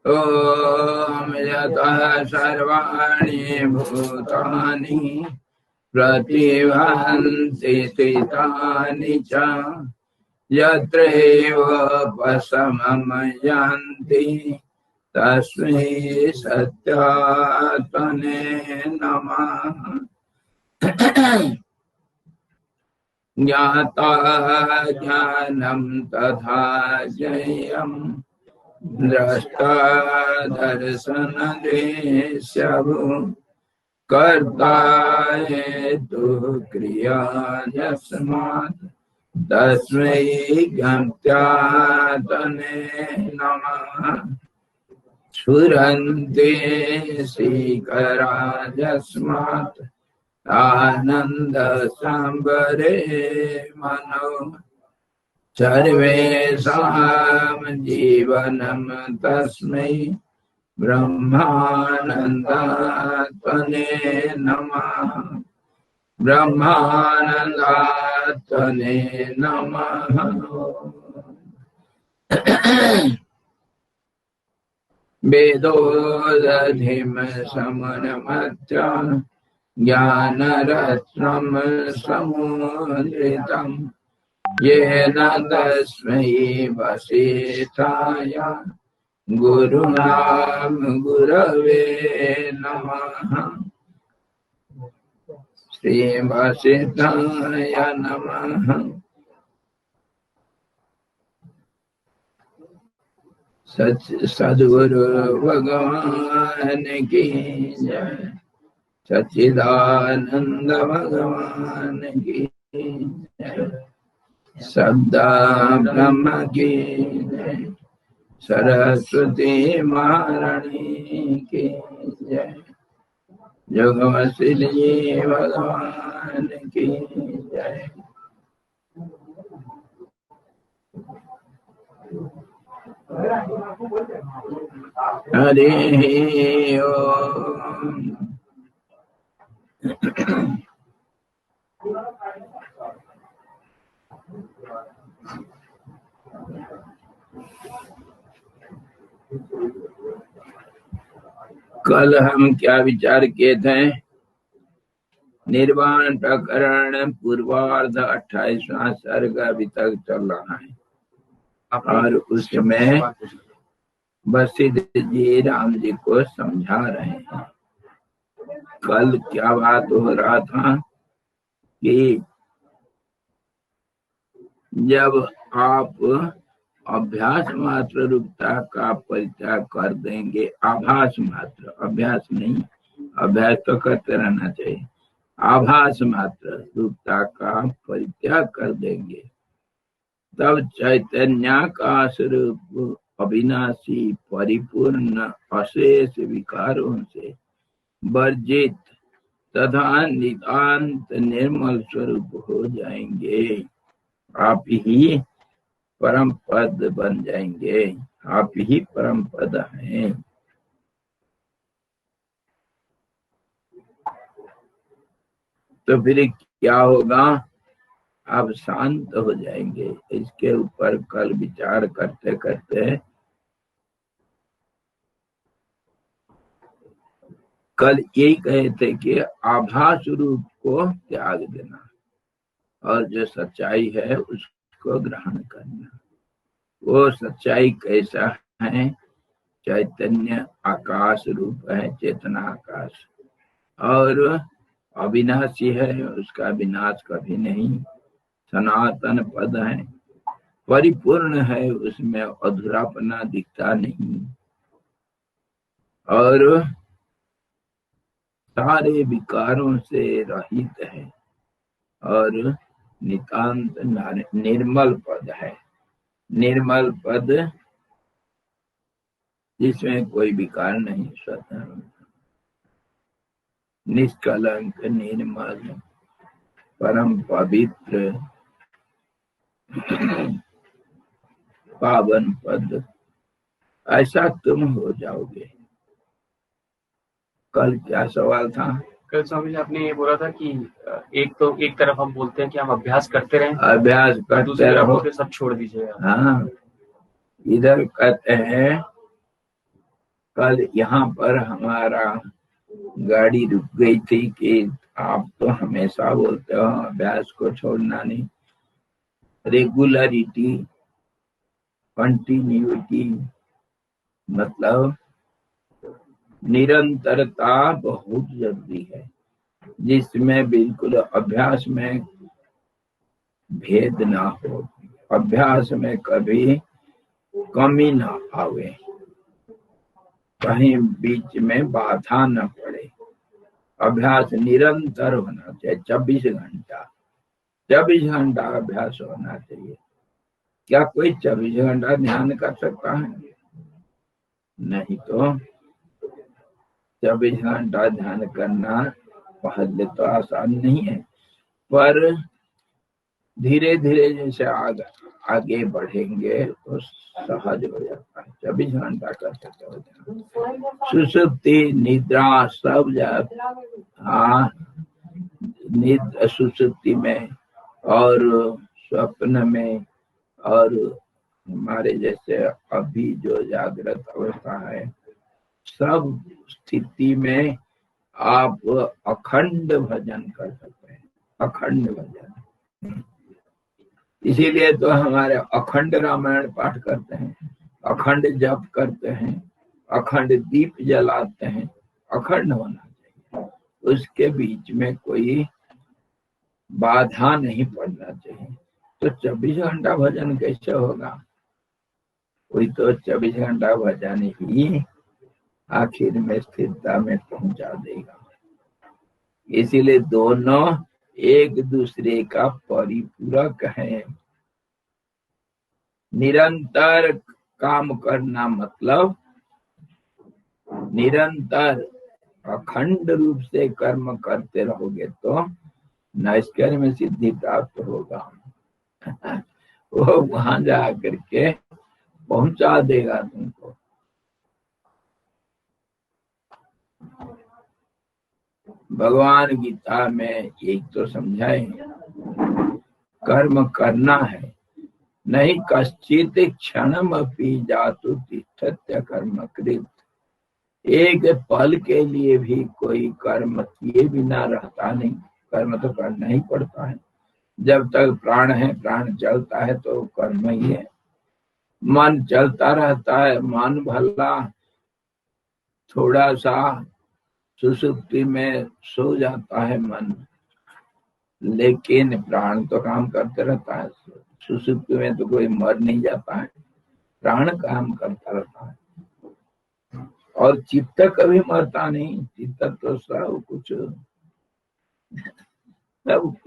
ओम यतः सर्वाणि भूतानि प्रतिभान्ति स्थितानि च यत्रैव वसममयान्ति तस्मै सत्यात्मने नमः। ज्ञाता ज्ञानं तथा ज्ञेयम् द्रष्टा दर्शनदृश्यः कर्ता हेतुः क्रिया यस्मात् तस्मै ज्ञात्यात्मने नमः। स्फुरन्ति श्रीकरा यस्मात् आनंद सांबरे मनो सर्वेषां जीवनं तस्मै ब्रह्मानन्दात्मने नमः। ब्रह्मानन्दात्मने नमः। वेदोदधिं समनमत्या ज्ञानरत्नं समुद्रितं येन तस्मै वसिष्ठाय गुरुणां गुरवे नमः। श्री वसिष्ठाय नमः। सद्गुरु भगवान की जय। सच्चिदानंद भगवान की जय। सदा ब्रह्म की जय। सरस्वती महारानी की जय। जोगवशिष्ठ जी भगवान की जय। हरि ओम। कल हम क्या विचार किए थे? निर्वाण प्रकरण पूर्वार्ध 28वां सर्ग अभी तक चल रहा है और उसमें वशिष्ठ जी राम जी को समझा रहे हैं। कल क्या बात हो रहा था कि जब आप अभ्यास मात्र रूपता का परित्याग कर देंगे, आभास मात्र, अभ्यास नहीं, अभ्यास तो करते रहना चाहिए, आभास मात्र रूपता का परित्याग कर देंगे, तब चैतन्य का स्वरूप अविनाशी परिपूर्ण अशेष विकारों से वर्जित तथा नितांत निर्मल स्वरूप हो जाएंगे। आप ही परम पद बन जाएंगे। आप ही परम पद हैं। तो फिर क्या होगा? आप शांत हो जाएंगे। इसके ऊपर कल विचार करते करते कल यही कहे थे कि आभास रूप को त्याग देना और जो सच्चाई है उसको ग्रहण करना। वो सच्चाई कैसा है? चैतन्य आकाश रूप है, चेतना आकाश, और अविनाशी है, उसका विनाश कभी नहीं, सनातन पद है, परिपूर्ण है, उसमें अधूरापना दिखता नहीं, और सारे विकारों से रहित है, और नितांत निर्मल पद है। निर्मल पद जिसमें कोई विकार नहीं, स्वतः निष्कलंक, निर्मल, परम पवित्र, पावन पद, ऐसा तुम हो जाओगे। कल क्या सवाल था? कल स्वामी जी आपने ये बोला था कि एक तरफ हम बोलते हैं कि हम अभ्यास करते रहें, अभ्यास करते रहो, सब छोड़ दीजिए। हाँ, इधर कहते हैं कल यहाँ पर हमारा गाड़ी रुक गई थी कि आप तो हमेशा बोलते हो अभ्यास को छोड़ना नहीं, रेगुलरिटी, कंटिन्यूटी, मतलब निरंतरता बहुत जरूरी है, जिसमें बिल्कुल अभ्यास में भेद ना हो, अभ्यास में कभी कमी ना आवे, कहीं बीच में बाधा न पड़े। अभ्यास निरंतर होना चाहिए, 24 घंटा अभ्यास होना चाहिए। क्या कोई 24 घंटा ध्यान कर सकता है? नहीं। तो 24 घंटा ध्यान करना पहले तो आसान नहीं है, पर धीरे धीरे जैसे आगे बढ़ेंगे तो सहज हो जाता है। 24 घंटा कर सकते हो ध्यान। सुसुप्ति, निद्रा सब हाँ, निद्रा सुसुप्ति में और स्वप्न में और हमारे जैसे अभी जो जागृत अवस्था है, सब स्थिति में आप अखंड भजन कर सकते हैं, अखंड भजन। इसीलिए तो हमारे अखंड रामायण पाठ करते हैं, अखंड जप करते हैं, अखंड दीप जलाते हैं। अखंड होना चाहिए, उसके बीच में कोई बाधा नहीं पड़ना चाहिए। तो 24 घंटा भजन कैसे होगा? कोई तो 24 घंटा भजन ही आखिर में स्थिरता में पहुंचा देगा। इसीलिए दोनों एक दूसरे का परिपूरक है। निरंतर काम करना मतलब निरंतर अखंड रूप से कर्म करते रहोगे तो नैष्कर्म्य में सिद्धि प्राप्त होगा। वो वहां जा करके पहुंचा देगा तुमको। भगवान गीता में एक तो समझाए, कर्म करना है, नहीं कश्चित क्षणम अपि जातु तिष्ठत्य कर्म कृत। एक पल के लिए भी कोई कर्म किए बिना रहता नहीं, कर्म तो करना ही पड़ता है। जब तक प्राण है, प्राण चलता है तो कर्म ही है। मन चलता रहता है, मन भला थोड़ा सा सुसुप्ति में सो जाता है मन, लेकिन प्राण तो काम करते रहता है। सुसुप्ति में तो कोई मर नहीं जाता है, प्राण काम करता रहता है। और चित्त कभी मरता नहीं, चित्त तो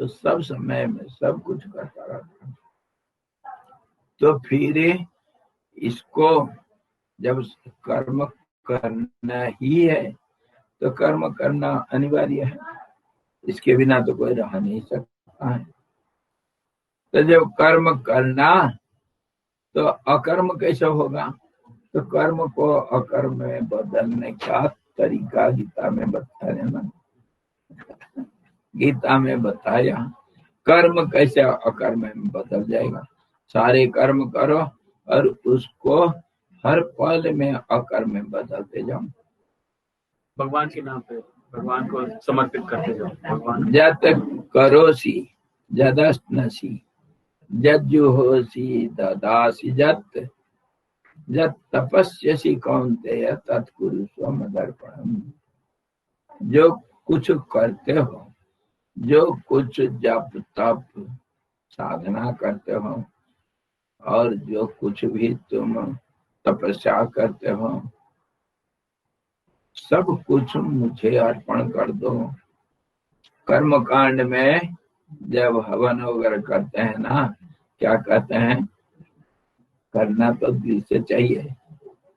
सब समय में सब कुछ करता रहता है। तो फिर इसको जब कर्म करना ही है तो कर्म करना अनिवार्य है, इसके बिना तो कोई रह नहीं सकता है। तो जब कर्म करना तो अकर्म कैसे होगा? तो कर्म को अकर्म में बदलने का तरीका गीता में बताया ना। गीता में बताया कर्म कैसे अकर्म में बदल जाएगा। सारे कर्म करो और उसको हर पल में अकर्म में बदलते जाओ। भगवान के नाम पे भगवान को समर्पित करते जाओ। भगवान जत करोसी जदस्नसी जज्जुहोसी ददासी जत जत तपस्यसी कौन्तेय तत्कुरु स्वमदर्पणम्। जो कुछ करते हो, जो कुछ जप तप साधना करते हो और जो कुछ भी तुम तपस्या करते हो, सब कुछ मुझे अर्पण कर दो। कर्म कांड में जब हवन वगैरह करते हैं ना, क्या कहते हैं? करना तो दिल से चाहिए,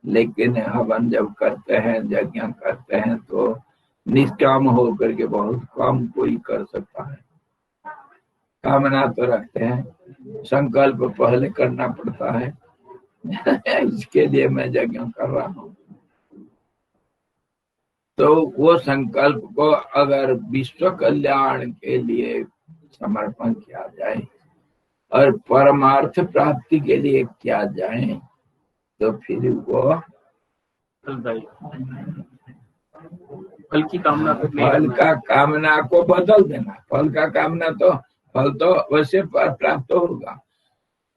लेकिन हवन जब करते हैं, यज्ञ करते हैं तो निष्काम होकर के बहुत कम कोई कर सकता है। कामना तो रखते हैं, संकल्प पहले करना पड़ता है। इसके लिए मैं यज्ञ कर रहा हूँ, तो वो संकल्प को अगर विश्व कल्याण के लिए समर्पण किया जाए और परमार्थ प्राप्ति के लिए किया जाए तो फिर वो फलदायी, फल की कामना को नहीं फल करना का है। कामना को बदल देना। फल का कामना तो फल तो वैसे प्राप्त होगा,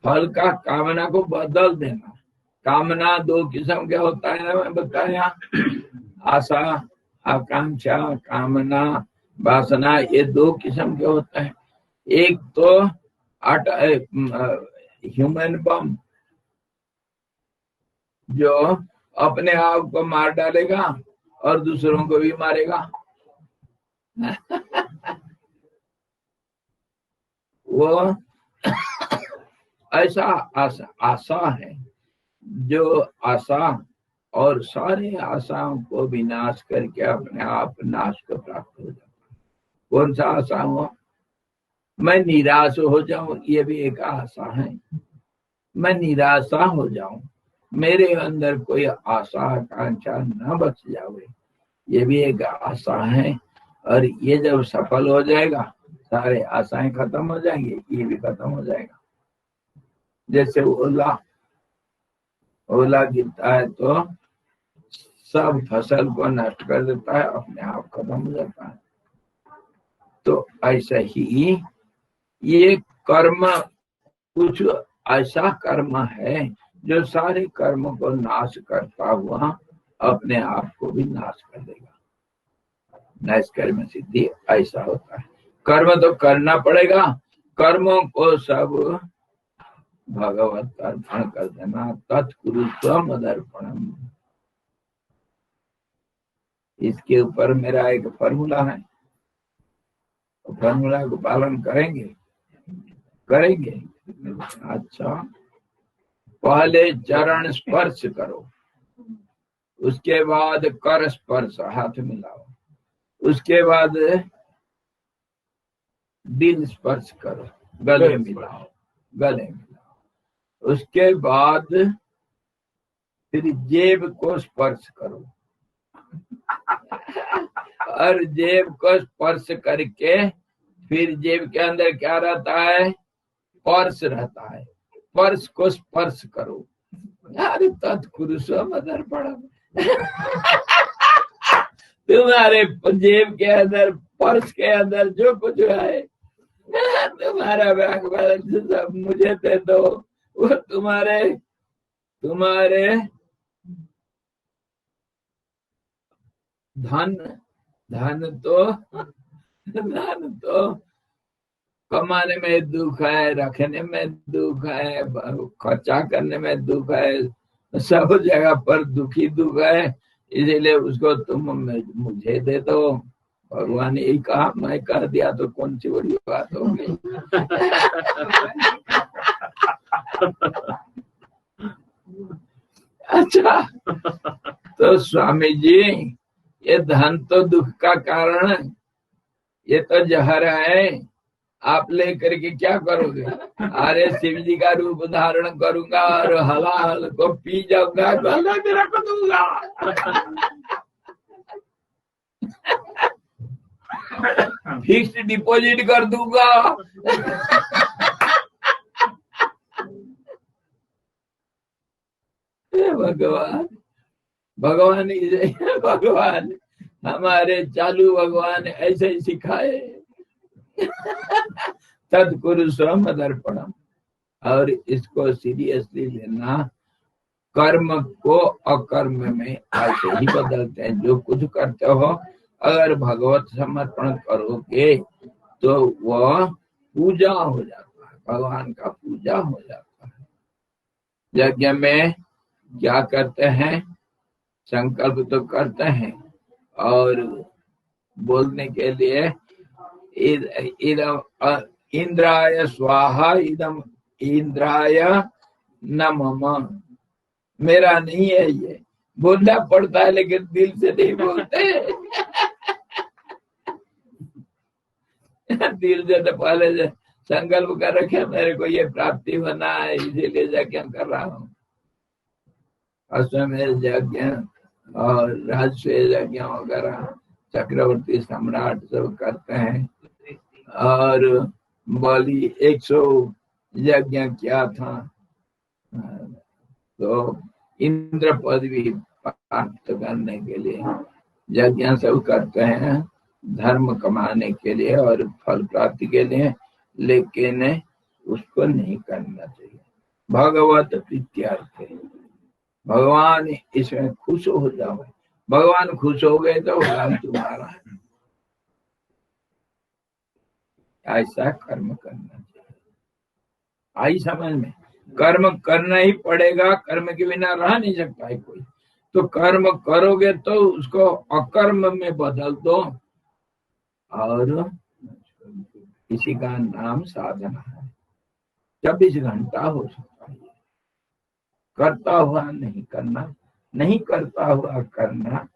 फल का कामना को बदल देना। कामना दो किस्म के होता है ना, मैं बताया, आशा, आकांक्षा, कामना, वासना, ये दो किस्म के होते हैं। एक तो ह्यूमन बम, जो अपने आप को मार डालेगा और दूसरों को भी मारेगा। वो ऐसा आशा है, जो आशा और सारे आशाओं को विनाश करके अपने आप नाश को प्राप्त हो जाता है। कौन सा आशा हो? मैं निराश हो जाऊं, ये भी एक आशा है। मैं निराशा हो जाऊं, मेरे अंदर कोई आशा आकांक्षा न बच जावे, ये भी एक आशा है। और ये जब सफल हो जाएगा, सारे आशाएं खत्म हो जाएंगी, ये भी खत्म हो जाएगा। जैसे ओला गिरता है तो सब फसल को नष्ट कर देता है, अपने आप खत्म हो जाता है। तो ऐसा ही ये कर्म कुछ ऐसा कर्म है जो सारे कर्म को नाश करता हुआ अपने आप को भी नाश कर देगा। नैष्कर्म सिद्धि ऐसा होता है। कर्म तो करना पड़ेगा, कर्मों को सब भगवत अर्पण कर देना। तत्कुरु स्वमदर्पणम, इसके ऊपर मेरा एक फॉर्मूला है, फॉर्मूला को पालन करेंगे। अच्छा, पहले चरण स्पर्श करो, उसके बाद कर स्पर्श, हाथ मिलाओ, उसके बाद दिल स्पर्श करो, गले मिलाओ, उसके बाद फिर जेब को स्पर्श करो, और जेब को स्पर्श करके फिर जेब के अंदर क्या रहता है? पर्स रहता है, पर्स को स्पर्श करो। अरे तत्कुरु स्वमदर्पणम। तुम्हारे जेब के अंदर, पर्स के अंदर जो कुछ है, तुम्हारा बैंक बैलेंस सब मुझे दे दो। वो तुम्हारे धन तो कमाने में दुख है, रखने में दुख है, खर्चा करने में दुख है, सब जगह पर दुख है। इसीलिए उसको तुम मुझे दे दो। भगवान ने यही कहा, मैं कह दिया तो कौन सी बड़ी बात होगी। अच्छा, तो स्वामी जी, ये धन तो दुख का कारण है, ये तो जहर है, आप लेकर के क्या करोगे? अरे शिव जी का रूप धारण करूंगा और हलाल को पी जाऊंगा, गले में रख दूंगा। फिक्स्ड डिपॉजिट कर दूंगा। भगवान हमारे चालू भगवान ऐसे ही सिखाए। तत्कुरु स्वमदर्पणम, और इसको सीरियसली लेना। कर्म को अकर्म में ऐसे ही बदलते हैं। जो कुछ करते हो, अगर भगवत समर्पण करोगे तो वह पूजा हो जाता है, भगवान का पूजा हो जाता है। यज्ञ में क्या करते हैं? संकल्प तो करते हैं, और बोलने के लिए इंद्राय स्वाहा, इदम इंद्राय नमः। मेरा नहीं है, ये बोलना पड़ता है लेकिन दिल से नहीं बोलते। दिल से तो पहले संकल्प कर रखे, मेरे को ये प्राप्ति होना है, इसीलिए यज्ञ कर रहा हूँ। अश्वमेध यज्ञ और राजस्व यज्ञ वगैरह चक्रवर्ती सम्राट सब करते हैं। और बलि 100 यज्ञ किया था, तो इंद्र पद भी प्राप्त करने के लिए, यज्ञ सब करते हैं धर्म कमाने के लिए और फल प्राप्ति के लिए, लेकिन उसको नहीं करना चाहिए। भगवत प्रीत्यर्थ है, भगवान इसमें खुश हो जाओ, भगवान खुश हो गए तो भगवान तुम्हारा है, ऐसा कर्म करना चाहिए। आई समझ में? कर्म करना ही पड़ेगा, कर्म के बिना रह नहीं सकता है कोई। तो कर्म करोगे तो उसको अकर्म में बदल दो, और इसी का नाम साधना है। 24 घंटा हो सकता है, करता हुआ नहीं करना, नहीं करता हुआ करना,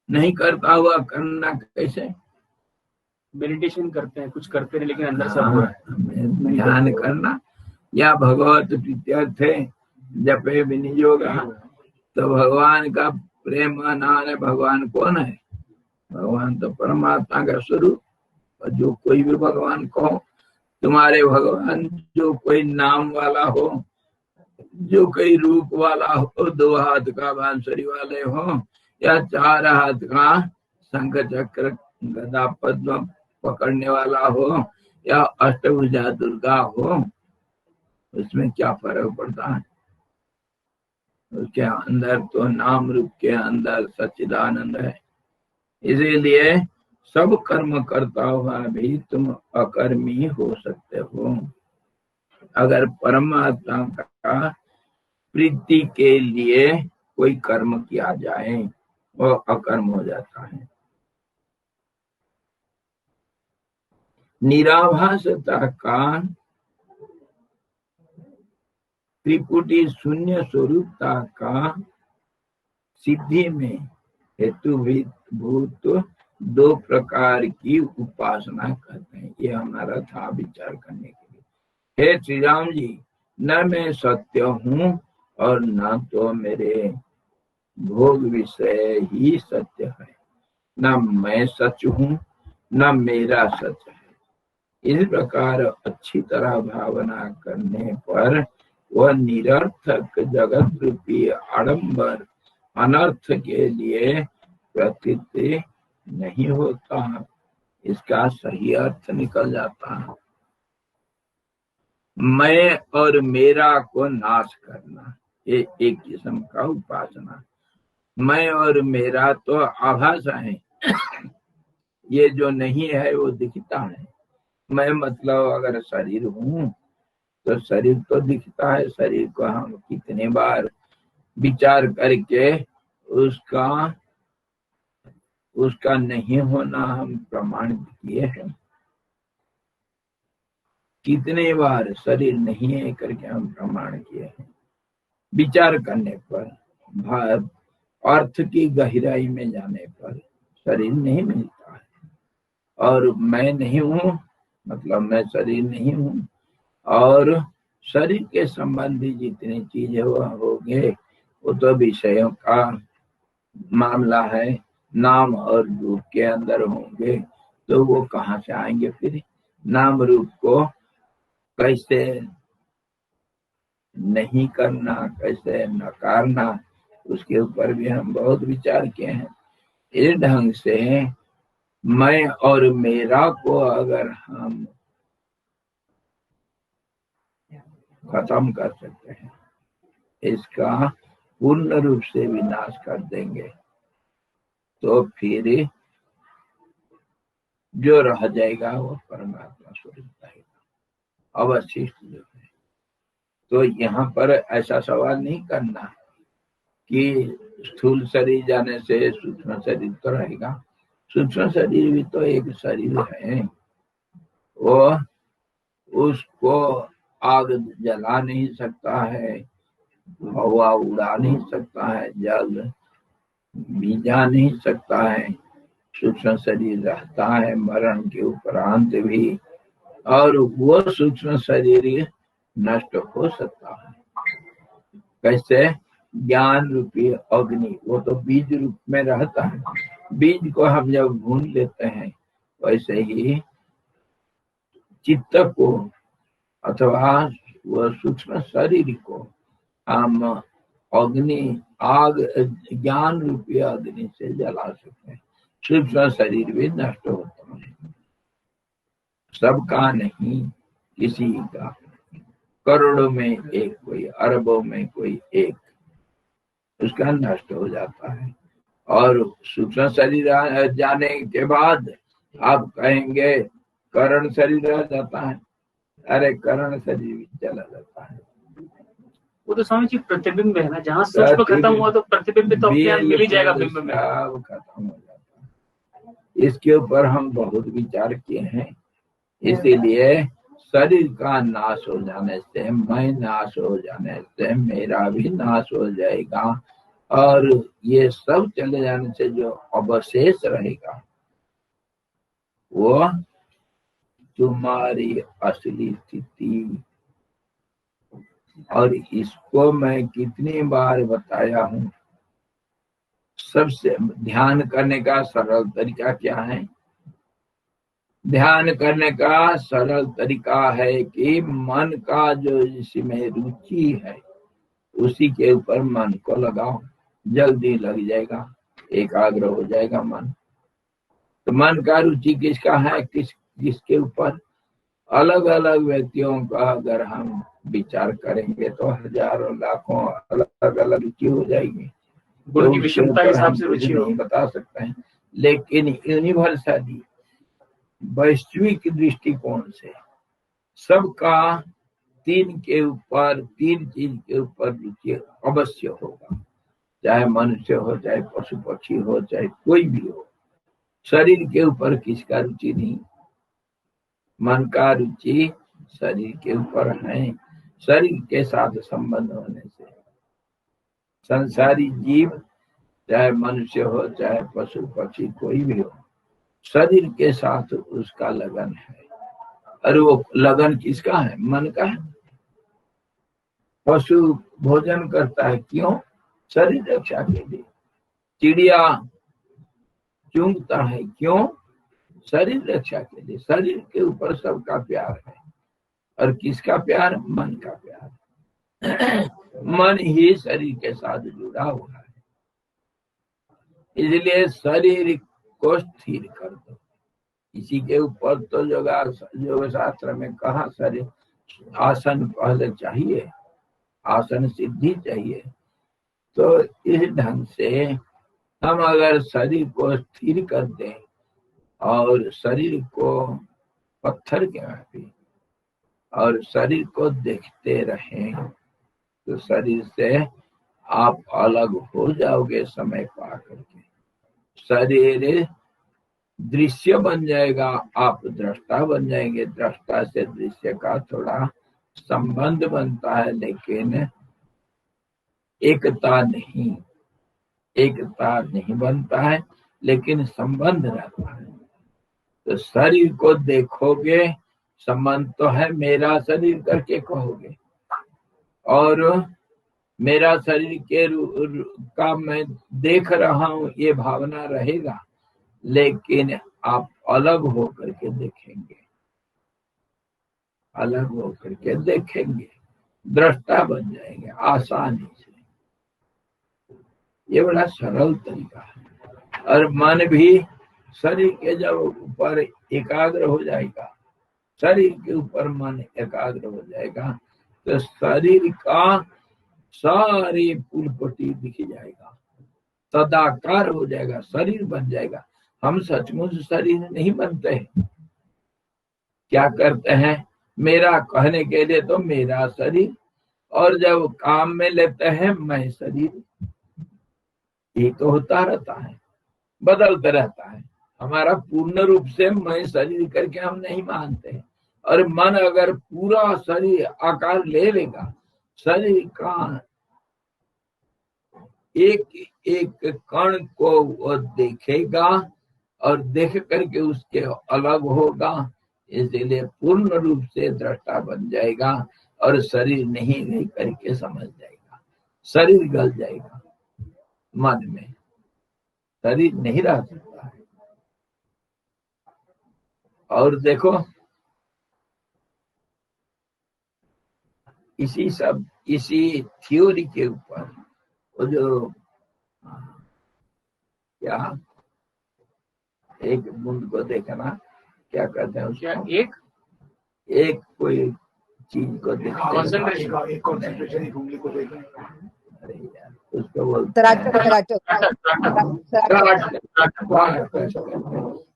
नहीं करता हुआ करना कैसे? मेडिटेशन करते हैं, कुछ करते नहीं लेकिन अंदर सब हो रहा है, ध्यान करना या भगवत प्रीत्यर्थ है, जपे विनियोगा, तो भगवान का प्रेम नाम है। भगवान कौन है? भगवान तो परमात्मा का स्वरूप। और जो कोई भी भगवान कहो, तुम्हारे भगवान जो कोई नाम वाला हो, जो कोई रूप वाला हो, 2 हाथ का बांसुरी वाले हो, या 4 हाथ का शंख चक्र गदा पद्म पकड़ने वाला हो, या अष्टभुजा दुर्गा हो, उसमें क्या फर्क पड़ता है? उसके अंदर तो नाम रूप के अंदर सच्चिदानंद है। इसीलिए सब कर्म करता हुआ भी तुम अकर्मी हो सकते हो। अगर परमात्मा का प्रीति के लिए कोई कर्म किया जाए, वो अकर्म हो जाता है। निराभासता का त्रिपुटी शून्य स्वरूपता का सिद्धि में हेतुभूत 2 प्रकार की उपासना करते हैं। ये हमारा था विचार करने के लिए। हे श्री राम जी, न मैं सत्य हूँ और न तो मेरे भोग विषय ही सत्य है, न मैं सच हूँ न मेरा सच है। इस प्रकार अच्छी तरह भावना करने पर वह निरर्थक जगत रूपी आडंबर अनर्थ के लिए प्रतीत नहीं होता, इसका सही अर्थ निकल जाता है। मैं और मेरा को नाश करना, ये एक किस्म का उपासना। मैं और मेरा तो आभास है, ये जो नहीं है वो दिखता है। मैं मतलब अगर शरीर हूँ तो शरीर तो दिखता है, शरीर को हम कितने बार विचार करके उसका नहीं होना हम प्रमाणित किए हैं। कितने बार शरीर नहीं है करके हम प्रमाण किए हैं। विचार करने पर, अर्थ की गहराई में जाने पर शरीर नहीं मिलता है। और मैं नहीं हूँ मतलब मैं शरीर नहीं हूँ, और शरीर के संबंधी जितनी चीजें होंगे वो तो विषयों का मामला है, नाम और रूप के अंदर होंगे, तो वो कहाँ से आएंगे? फिर नाम रूप को कैसे नहीं करना, कैसे नकारना, उसके ऊपर भी हम बहुत विचार किए हैं। इस ढंग से मैं और मेरा को अगर हम खत्म कर सकते हैं, इसका पूर्ण रूप से विनाश कर देंगे, तो फिर जो रह जाएगा वो परमात्मा स्वरूप रहेगा, अवशिष्ट जो है। तो यहाँ पर ऐसा सवाल नहीं करना कि स्थूल शरीर जाने से सूक्ष्म शरीर तो रहेगा। सूक्ष्म शरीर भी तो एक शरीर है, वो उसको आग जला नहीं सकता है, हवा उड़ा नहीं सकता है, जल भिजा नहीं सकता है। सूक्ष्म शरीर रहता है मरण के उपरांत भी, और वो सूक्ष्म शरीर नष्ट हो सकता है। कैसे? ज्ञान रूपी अग्नि, वो तो बीज रूप में रहता है, बीज को हम जब भून लेते हैं, वैसे ही चित्त को अथवा वह सूक्ष्म शरीर को हम अग्नि आग ज्ञान रूपी अग्नि से जला सकते हैं। सूक्ष्म शरीर भी नष्ट होता है, सबका नहीं, किसी का, करोड़ों में एक कोई, अरबों में कोई एक, उसका नष्ट हो जाता है। और सूक्ष्म शरीर जाने के बाद आप कहेंगे करण शरीर रह जाता है, अरे करण शरीर भी चला जाता है। वो तो स्वामी जी प्रतिबिंब है ना, जहाँ सूक्ष्म खत्म हुआ तो प्रतिबिंब तो अपने आप मिल ही जाएगा बिंब में। सब खत्म हो जाता है। इसके ऊपर हम बहुत विचार किए हैं, इसीलिए शरीर का नाश हो जाने से, मैं नाश हो जाने से मेरा भी नाश हो जाएगा, और ये सब चले जाने से जो अवशेष रहेगा वो तुम्हारी असली स्थिति। और इसको मैं कितनी बार बताया हूँ। सबसे ध्यान करने का सरल तरीका क्या है? ध्यान करने का सरल तरीका है कि मन का जो जिसमें रुचि है उसी के ऊपर मन को लगाओ, जल्दी लग जाएगा, एकाग्र हो जाएगा मन। तो मन का रुचि किसका है, किसके ऊपर? अलग अलग व्यक्तियों का अगर हम विचार करेंगे तो हजारों लाखों अलग अलग रुचि हो जाएगी, गुण की विषमता के हिसाब से रुचि रुचि हो। नहीं बता सकते हैं, लेकिन यूनिवर्सली वैश्विक दृष्टिकोण से सबका तीन चीज के ऊपर रुचि अवश्य होगा, चाहे मनुष्य हो, चाहे पशु पक्षी हो, चाहे कोई भी हो। शरीर के ऊपर किसका रुचि नहीं? मन का रुचि शरीर के ऊपर है। शरीर के साथ संबंध होने से संसारी जीव, चाहे मनुष्य हो, चाहे पशु पक्षी कोई भी हो, शरीर के साथ उसका लगन है। और वो लगन किसका है? मन का है। पशु भोजन करता है, क्यों? शरीर रक्षा के लिए। चिड़िया चूंगता है, क्यों? शरीर रक्षा के लिए। शरीर के ऊपर सबका प्यार है, और किसका प्यार? मन का प्यार। मन ही शरीर के साथ जुड़ा हुआ है, इसलिए शरीर को स्थिर कर दो। इसी के ऊपर तो योग शास्त्र में कहा, शरीर आसन पहले चाहिए, आसन सिद्धि चाहिए। तो इस ढंग से हम अगर शरीर को स्थिर कर दें और शरीर को पत्थर के भांति और शरीर को देखते रहें, तो शरीर से आप अलग हो जाओगे समय पा करके। शरीर दृश्य बन जाएगा, आप दृष्टा बन जाएंगे। दृष्टा से दृश्य का थोड़ा संबंध बनता है, लेकिन एकता नहीं बनता है, लेकिन संबंध रहता है। तो शरीर को देखोगे, संबंध तो है, मेरा शरीर करके कहोगे, और मेरा शरीर के का मैं देख रहा हूं ये भावना रहेगा, लेकिन आप अलग होकर के देखेंगे, अलग होकर के देखेंगे, दृष्टा बन जाएंगे आसानी से। ये बड़ा सरल तरीका है। और मन भी शरीर के जब ऊपर एकाग्र हो जाएगा, शरीर के ऊपर मन एकाग्र हो जाएगा, तो शरीर का सारी पुलपटी दिख जाएगा, सदाकार हो जाएगा, शरीर बन जाएगा। हम सचमुच शरीर नहीं बनते हैं, क्या करते हैं? मेरा कहने के लिए तो मेरा शरीर, और जब काम में लेते हैं मैं शरीर। ये तो होता रहता है, बदलता रहता है। हमारा पूर्ण रूप से मैं शरीर करके हम नहीं मानते हैं। और मन अगर पूरा शरीर आकार ले लेगा, शरीर का एक एक कण को वो देखेगा, और देख करके उसके अलग होगा, इसलिए पूर्ण रूप से दृष्टा बन जाएगा, और शरीर नहीं करके समझ जाएगा। शरीर गल जाएगा, मन में शरीर नहीं रह सकता है। और देखो, इसी थ्योरी के ऊपर वो जो क्या एक बूंद को देखना, क्या कहते हैं उसको, एक कोई चीज को देखना, अरे यार उसको बोलते हैं,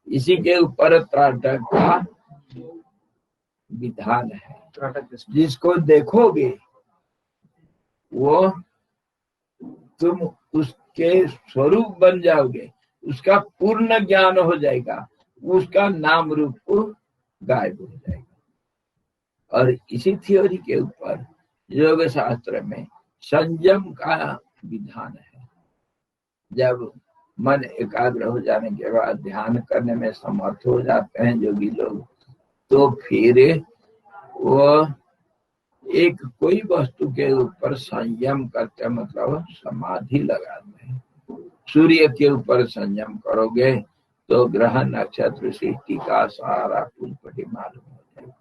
इसी के ऊपर त्राटक का विधान है। जिसको देखोगे वो तुम उसके स्वरूप बन जाओगे, उसका पूर्ण ज्ञान हो जाएगा, उसका नाम रूप गायब हो जाएगा। और इसी थ्योरी के ऊपर योग शास्त्र में संयम का विधान है। जब मन एकाग्र हो जाने के बाद ध्यान करने में समर्थ हो जाते हैं योगी लोग, तो फिर वो एक कोई वस्तु के ऊपर संयम करते, मतलब समाधि लगाते हैं। सूर्य के ऊपर संयम करोगे तो ग्रह नक्षत्र सृष्टि का सारा पुलपटी मालूम हो जाएगा,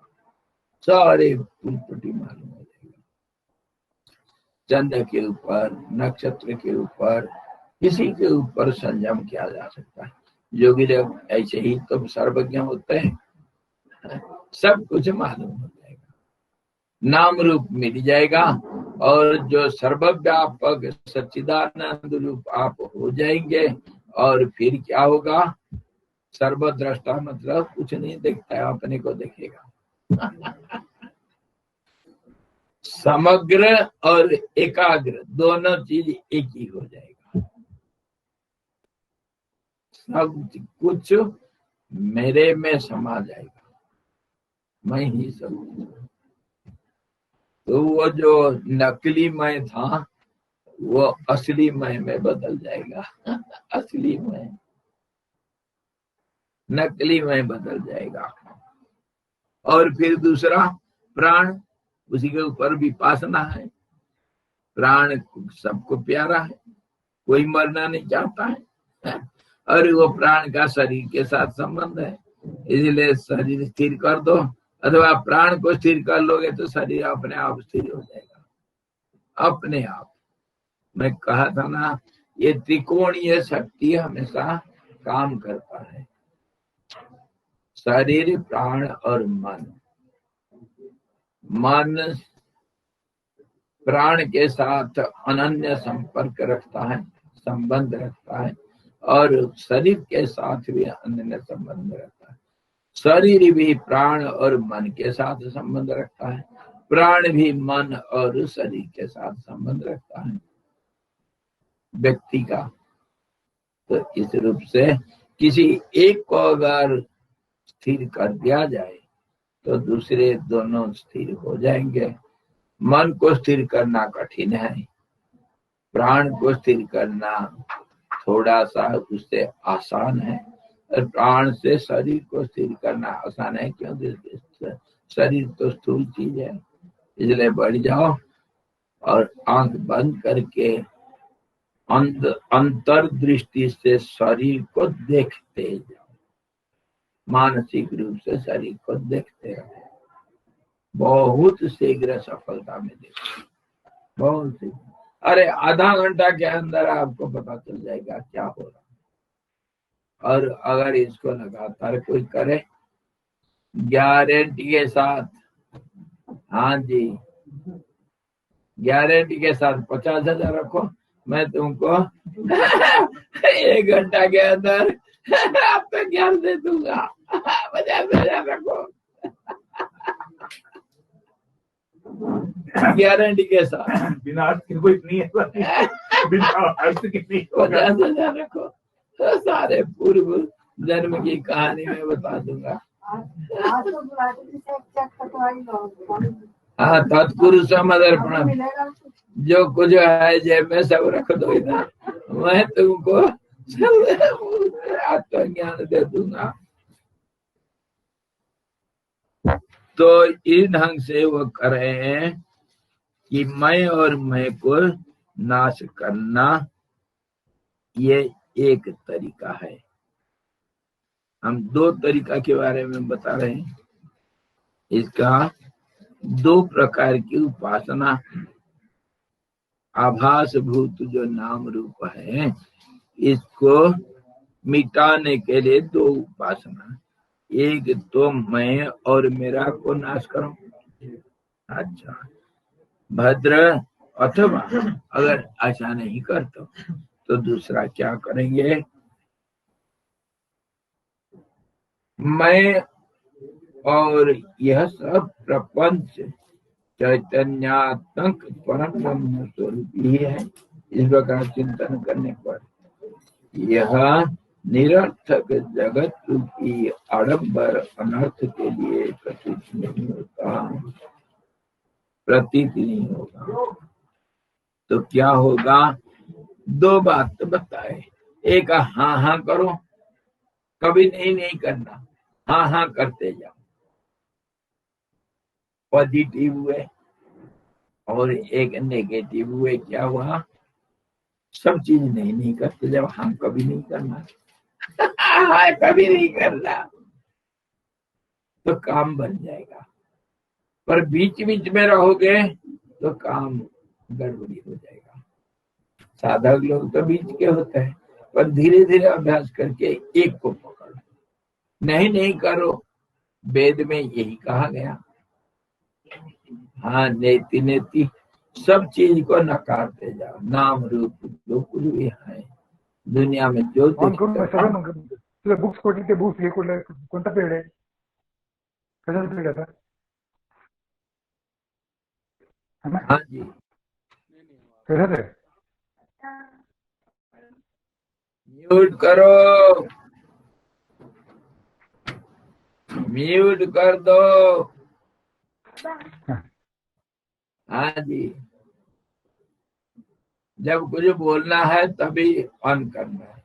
सारे पुलपटी मालूम हो जाएगा। चंद्र के ऊपर, नक्षत्र के ऊपर, किसी के ऊपर संयम किया जा सकता है। योगी लोग ऐसे ही तो सर्वज्ञ होते हैं, सब कुछ मालूम हो जाएगा, नाम रूप मिल जाएगा, और जो सर्वव्यापक सच्चिदानंद रूप आप हो जाएंगे। और फिर क्या होगा, सर्वद्रष्टा मतलब कुछ नहीं देखता है, अपने को देखेगा। समग्र और एकाग्र दोनों चीज एक ही हो जाएगा। सब कुछ मेरे में समा जाएगा, मैं ही सब कुछ। तो वो जो नकली मैं था वो असली मैं में बदल जाएगा। असली मैं, नकली मैं बदल जाएगा। और फिर दूसरा प्राण, उसी के ऊपर विपासना है। प्राण सबको प्यारा है, कोई मरना नहीं चाहता है, और वो प्राण का शरीर के साथ संबंध है। इसलिए शरीर स्थिर कर दो, अथवा प्राण को स्थिर कर लोगे तो शरीर अपने आप स्थिर हो जाएगा, अपने आप। मैं कहा था ना, ये त्रिकोणीय शक्ति हमेशा काम करता है, शरीर, प्राण और मन। मन प्राण के साथ अनन्य संपर्क रखता है, संबंध रखता है, और शरीर के साथ भी अनन्य संबंध रखता है। शरीर भी प्राण और मन के साथ संबंध रखता है, प्राण भी मन और शरीर के साथ संबंध रखता है व्यक्ति का। तो इस रूप से किसी एक को अगर स्थिर कर दिया जाए तो दूसरे दोनों स्थिर हो जाएंगे। मन को स्थिर करना कठिन है, प्राण को स्थिर करना थोड़ा सा उससे आसान है, और प्राण से शरीर को स्थिर करना आसान है, क्योंकि शरीर तो स्थूल चीज है। इसलिए बढ़ जाओ और आंख बंद करके अंतर्दृष्टि से शरीर को देखते जाओ, मानसिक रूप से शरीर को देखते रहो। बहुत शीघ्र सफलता मिलेगी, बहुत शीघ्र। अरे आधा घंटा के अंदर आपको पता चल जाएगा क्या हो रहा। और अगर इसको लगातार कोई करे गारंटी के साथ, हाँ जी गारंटी के साथ, 50,000 रखो, मैं तुमको 1 घंटा के अंदर आपका ज्ञान दे दूंगा। 50,000 रखो, गारंटी के साथ, बिना अर्थ के कोई नहीं है, बिना अर्थ के नहीं। 50,000 रखो, तो सारे पूर्व जन्म की कहानी में बता दूंगा। हाँ, तत्पुरुष मदर्पण, जो कुछ है जेब में सब रख दो इधर, मैं तुमको आत्मज्ञान दे दूंगा। तो इस ढंग से वो कर रहे हैं कि मैं और मैं को नाश करना, ये एक तरीका है। हम 2 तरीका के बारे में बता रहे हैं। इसका 2 प्रकार की उपासना, आभास भूत जो नाम रूप है, इसको मिटाने के लिए दो उपासना, एक तो मैं और मेरा को नाश करो। अच्छा, भद्र, अथवा अगर ऐसा नहीं करते तो दूसरा क्या करेंगे, मैं और यह सब प्रपंच चैतन्यात्मक परम ब्रह्म स्वरूप ही है। इस प्रकार चिंतन करने पर यह निरर्थक जगत रूपी आडंबर अनर्थ के लिए प्रतीत नहीं होता, प्रतीत नहीं होगा। तो क्या होगा, दो बात बताए, एक हाँ हाँ करो, कभी नहीं नहीं करना, हाँ हाँ करते जाओ, पॉजिटिव हुए, और एक नेगेटिव हुए। क्या हुआ, सब चीज नहीं नहीं करते जब हम कभी नहीं करना कभी नहीं करना तो काम बन जाएगा, पर बीच बीच में रहोगे तो काम गड़बड़ी हो जाएगा। साधक लोग तो बीच के होते हैं, पर धीरे धीरे अभ्यास करके एक को पकड़ो, नहीं नहीं करो। वेद में यही कहा गया, हाँ नेति नेति सब चीज को नकारते जाओ, नाम रूप जो कुछ भी है दुनिया में जो तुला बुक्स कोठले ते बुक्स हे कुठले कोणता पिरियड आहे, कशाचा पिरियड आता? हाँ जी, कशाचा आहे? म्यूट करो, म्यूट कर दो। हाँ जी, जब कुछ बोलना है तभी ऑन करना है,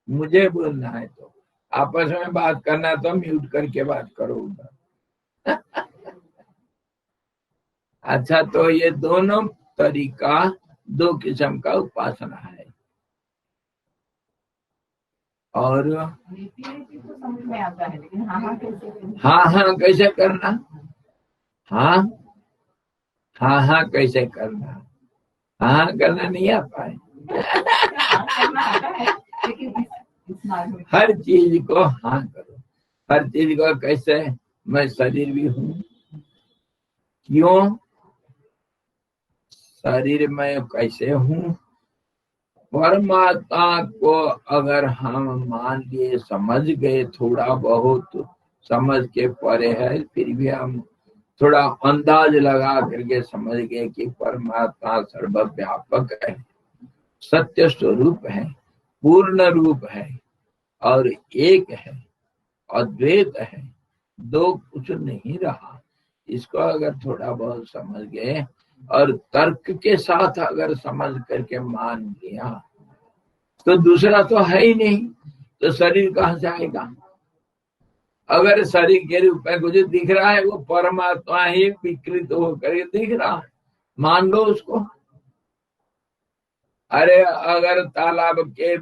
मुझे बोलना है तो आपस में बात करना है तो म्यूट करके बात करो उधर अच्छा, तो ये दोनों तरीका दो किस्म का उपासना है। और समझ में आता है, लेकिन हाँ कैसे करना, हाँ हाँ कैसे करना, हाँ करना नहीं आता है हर चीज को हाँ करो, हर चीज को कैसे, मैं शरीर भी हूँ, क्यों शरीर में कैसे हूँ, परमात्मा को अगर हम मान लिए समझ गए, थोड़ा बहुत समझ के परे है, फिर भी हम थोड़ा अंदाज लगा करके समझ गए कि परमात्मा सर्वव्यापक है, सत्य स्वरूप है, पूर्ण रूप है और एक है, अद्वैत है, दो कुछ नहीं रहा। इसको अगर थोड़ा बहुत समझ गए और तर्क के साथ अगर समझ करके मान लिया तो दूसरा तो है ही नहीं, तो शरीर कहाँ से आएगा। अगर शरीर के रूप में कुछ दिख रहा है वो परमात्मा ही विकृत होकर दिख रहा है, मान लो उसको। अरे अगर तालाब के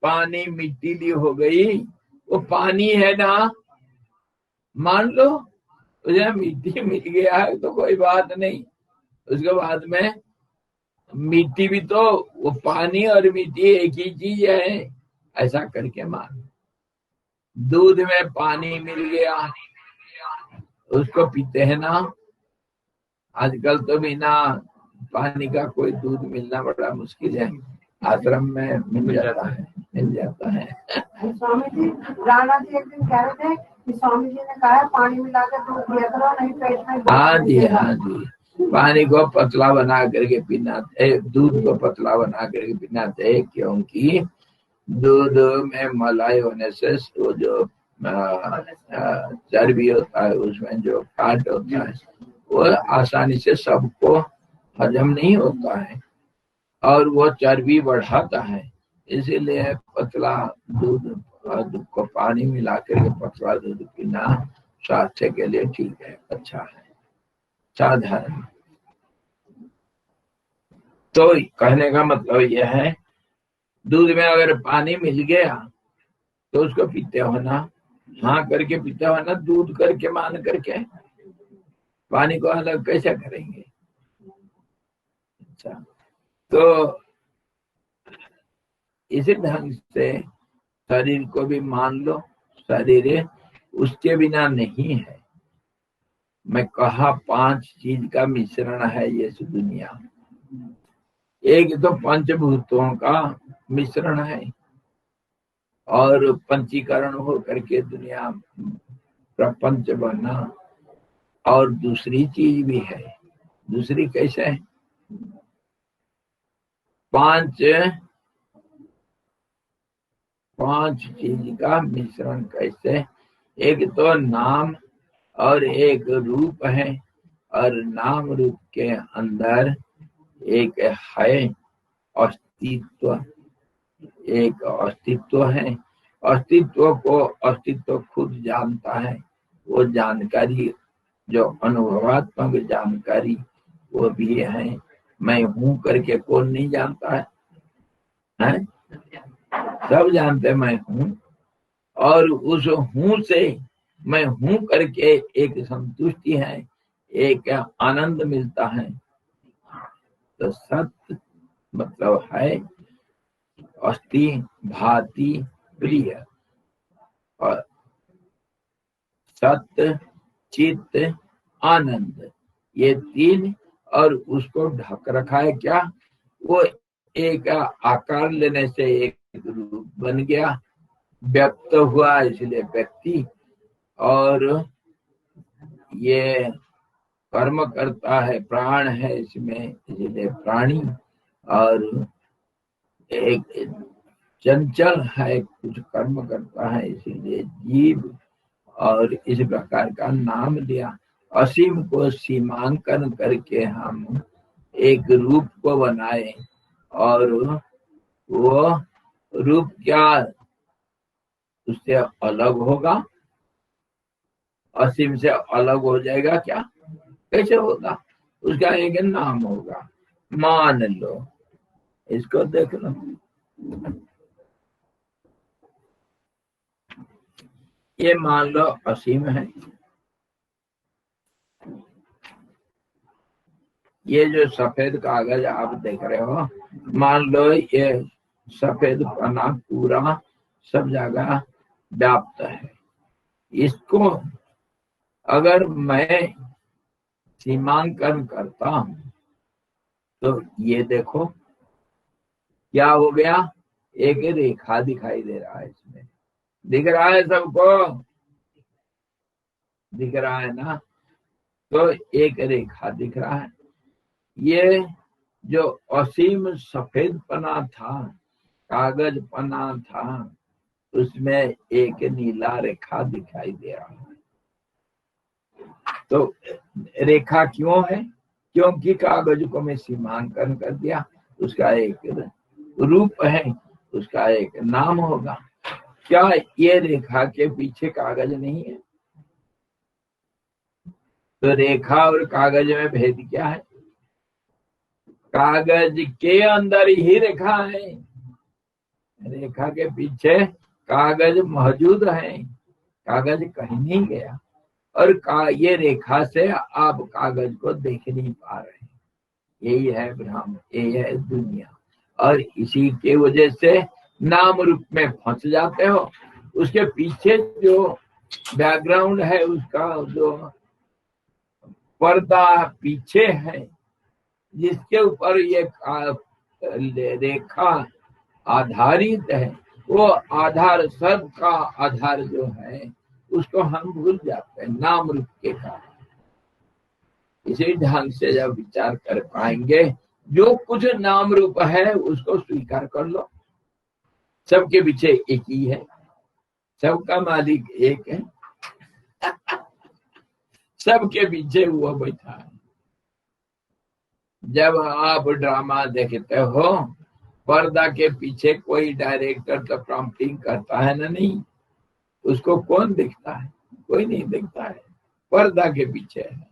पानी मिट्टी हो गई, वो पानी है ना, मान लो मुझे मिट्टी मिल गया है तो कोई बात नहीं, उसके बाद में मिट्टी भी तो, वो पानी और मिट्टी एक ही चीज है, ऐसा करके मान। दूध में पानी मिल गया उसको पीते हैं ना, आजकल तो बिना पानी का कोई दूध मिलना बड़ा मुश्किल है, आश्रम में मिल जाता है। स्वामी जी, राणा जी एक दिन कह रहे थे कि स्वामी जी ने कहा पानी मिला के दूध पिया करो, नहीं पेट में। हाँ जी, पानी को पतला बना करके पीना चाहिए, दूध को पतला बना करके पीना चाहिए, क्योंकि दूध में मलाई होने से वो जो चर्बी होता है, उसमें जो फैट होता है वो आसानी से सबको हजम नहीं होता है और वो चर्बी बढ़ाता है, इसीलिए पतला दूध को पानी मिला करके पतला दूध पीना स्वास्थ्य के लिए ठीक है, अच्छा है, साधारण। तो कहने का मतलब यह है, दूध में अगर पानी मिल गया तो उसको पीते हो ना, हाँ करके पीते हो ना, दूध करके मान करके, पानी को अलग कैसे करेंगे। अच्छा, तो इसी ढंग से शरीर को भी मान लो, शरीर उसके बिना नहीं है। मैं कहा 5 चीज का मिश्रण है ये दुनिया। एक तो पंचभूतों का मिश्रण है और पंचीकरण हो करके दुनिया प्रपंच बना, और दूसरी चीज भी है। दूसरी कैसे है? 5 चीज का मिश्रण कैसे? एक तो नाम और एक रूप है, और नाम रूप के अंदर एक है अस्तित्व, एक अस्तित्व है। अस्तित्व को अस्तित्व खुद जानता है। वो जानकारी जो अनुभवात्मक जानकारी वो भी है। मैं हूं करके कौन नहीं जानता है? सब जानते मैं हूं, और उस हूं से मैं हूं करके एक संतुष्टि है, एक आनंद मिलता है। तो सत्य मतलब है अस्ति भाति प्रिय, और सत्य चित्त आनंद, ये 3, और उसको ढक रखा है क्या? वो एक आकार लेने से एक रूप बन गया, व्यक्त हुआ इसलिए व्यक्ति, और ये कर्म करता है, प्राण है इसमें इसलिए प्राणी, और एक चंचल है, कुछ कर्म करता है इसीलिए जीव, और इस प्रकार का नाम दिया। असीम को सीमांकन करके हम एक रूप को बनाए, और वो रूप क्या उससे अलग होगा? असीम से अलग हो जाएगा क्या? कैसे होगा? उसका एक नाम होगा। मान लो, इसको देख लो, ये मान लो असीम है। ये जो सफेद कागज आप देख रहे हो, मान लो ये सफेद पन्ना पूरा सब जगह व्याप्त है। इसको अगर मैं सीमांकन करता हूं तो ये देखो क्या हो गया? एक रेखा दिखाई दे रहा है। इसमें दिख रहा है, सबको दिख रहा है ना? तो एक रेखा दिख रहा है। ये जो असीम सफेद पना था, कागज पना था, उसमें एक नीला रेखा दिखाई दे रहा है। तो रेखा क्यों है? क्योंकि कागज को मैं सीमांकन कर दिया, उसका एक रूप है, उसका एक नाम होगा। क्या ये रेखा के पीछे कागज नहीं है? तो रेखा और कागज में भेद क्या है? कागज के अंदर ही रेखा है, रेखा के पीछे कागज मौजूद है, कागज कहीं नहीं गया। और ये रेखा से आप कागज को देख नहीं पा रहे हैं। यही है ब्रह्म, यही है दुनिया। और इसी के वजह से नाम रूप में फंस जाते हो। उसके पीछे जो बैकग्राउंड है, उसका जो पर्दा पीछे है, जिसके ऊपर ये रेखा आधारित है, वो आधार, सब का आधार जो है उसको हम भूल जाते हैं नाम रूप के कारण। इसी ढंग से जब विचार कर पाएंगे, जो कुछ नाम रूप है उसको स्वीकार कर लो। सबके पीछे एक ही है, सबका मालिक एक है, सबके पीछे वो बैठा है। जब आप ड्रामा देखते हो, पर्दा के पीछे कोई डायरेक्टर तो प्रॉम्प्टिंग करता है ना? नहीं, उसको कौन देखता है? कोई नहीं देखता है, पर्दा के पीछे है।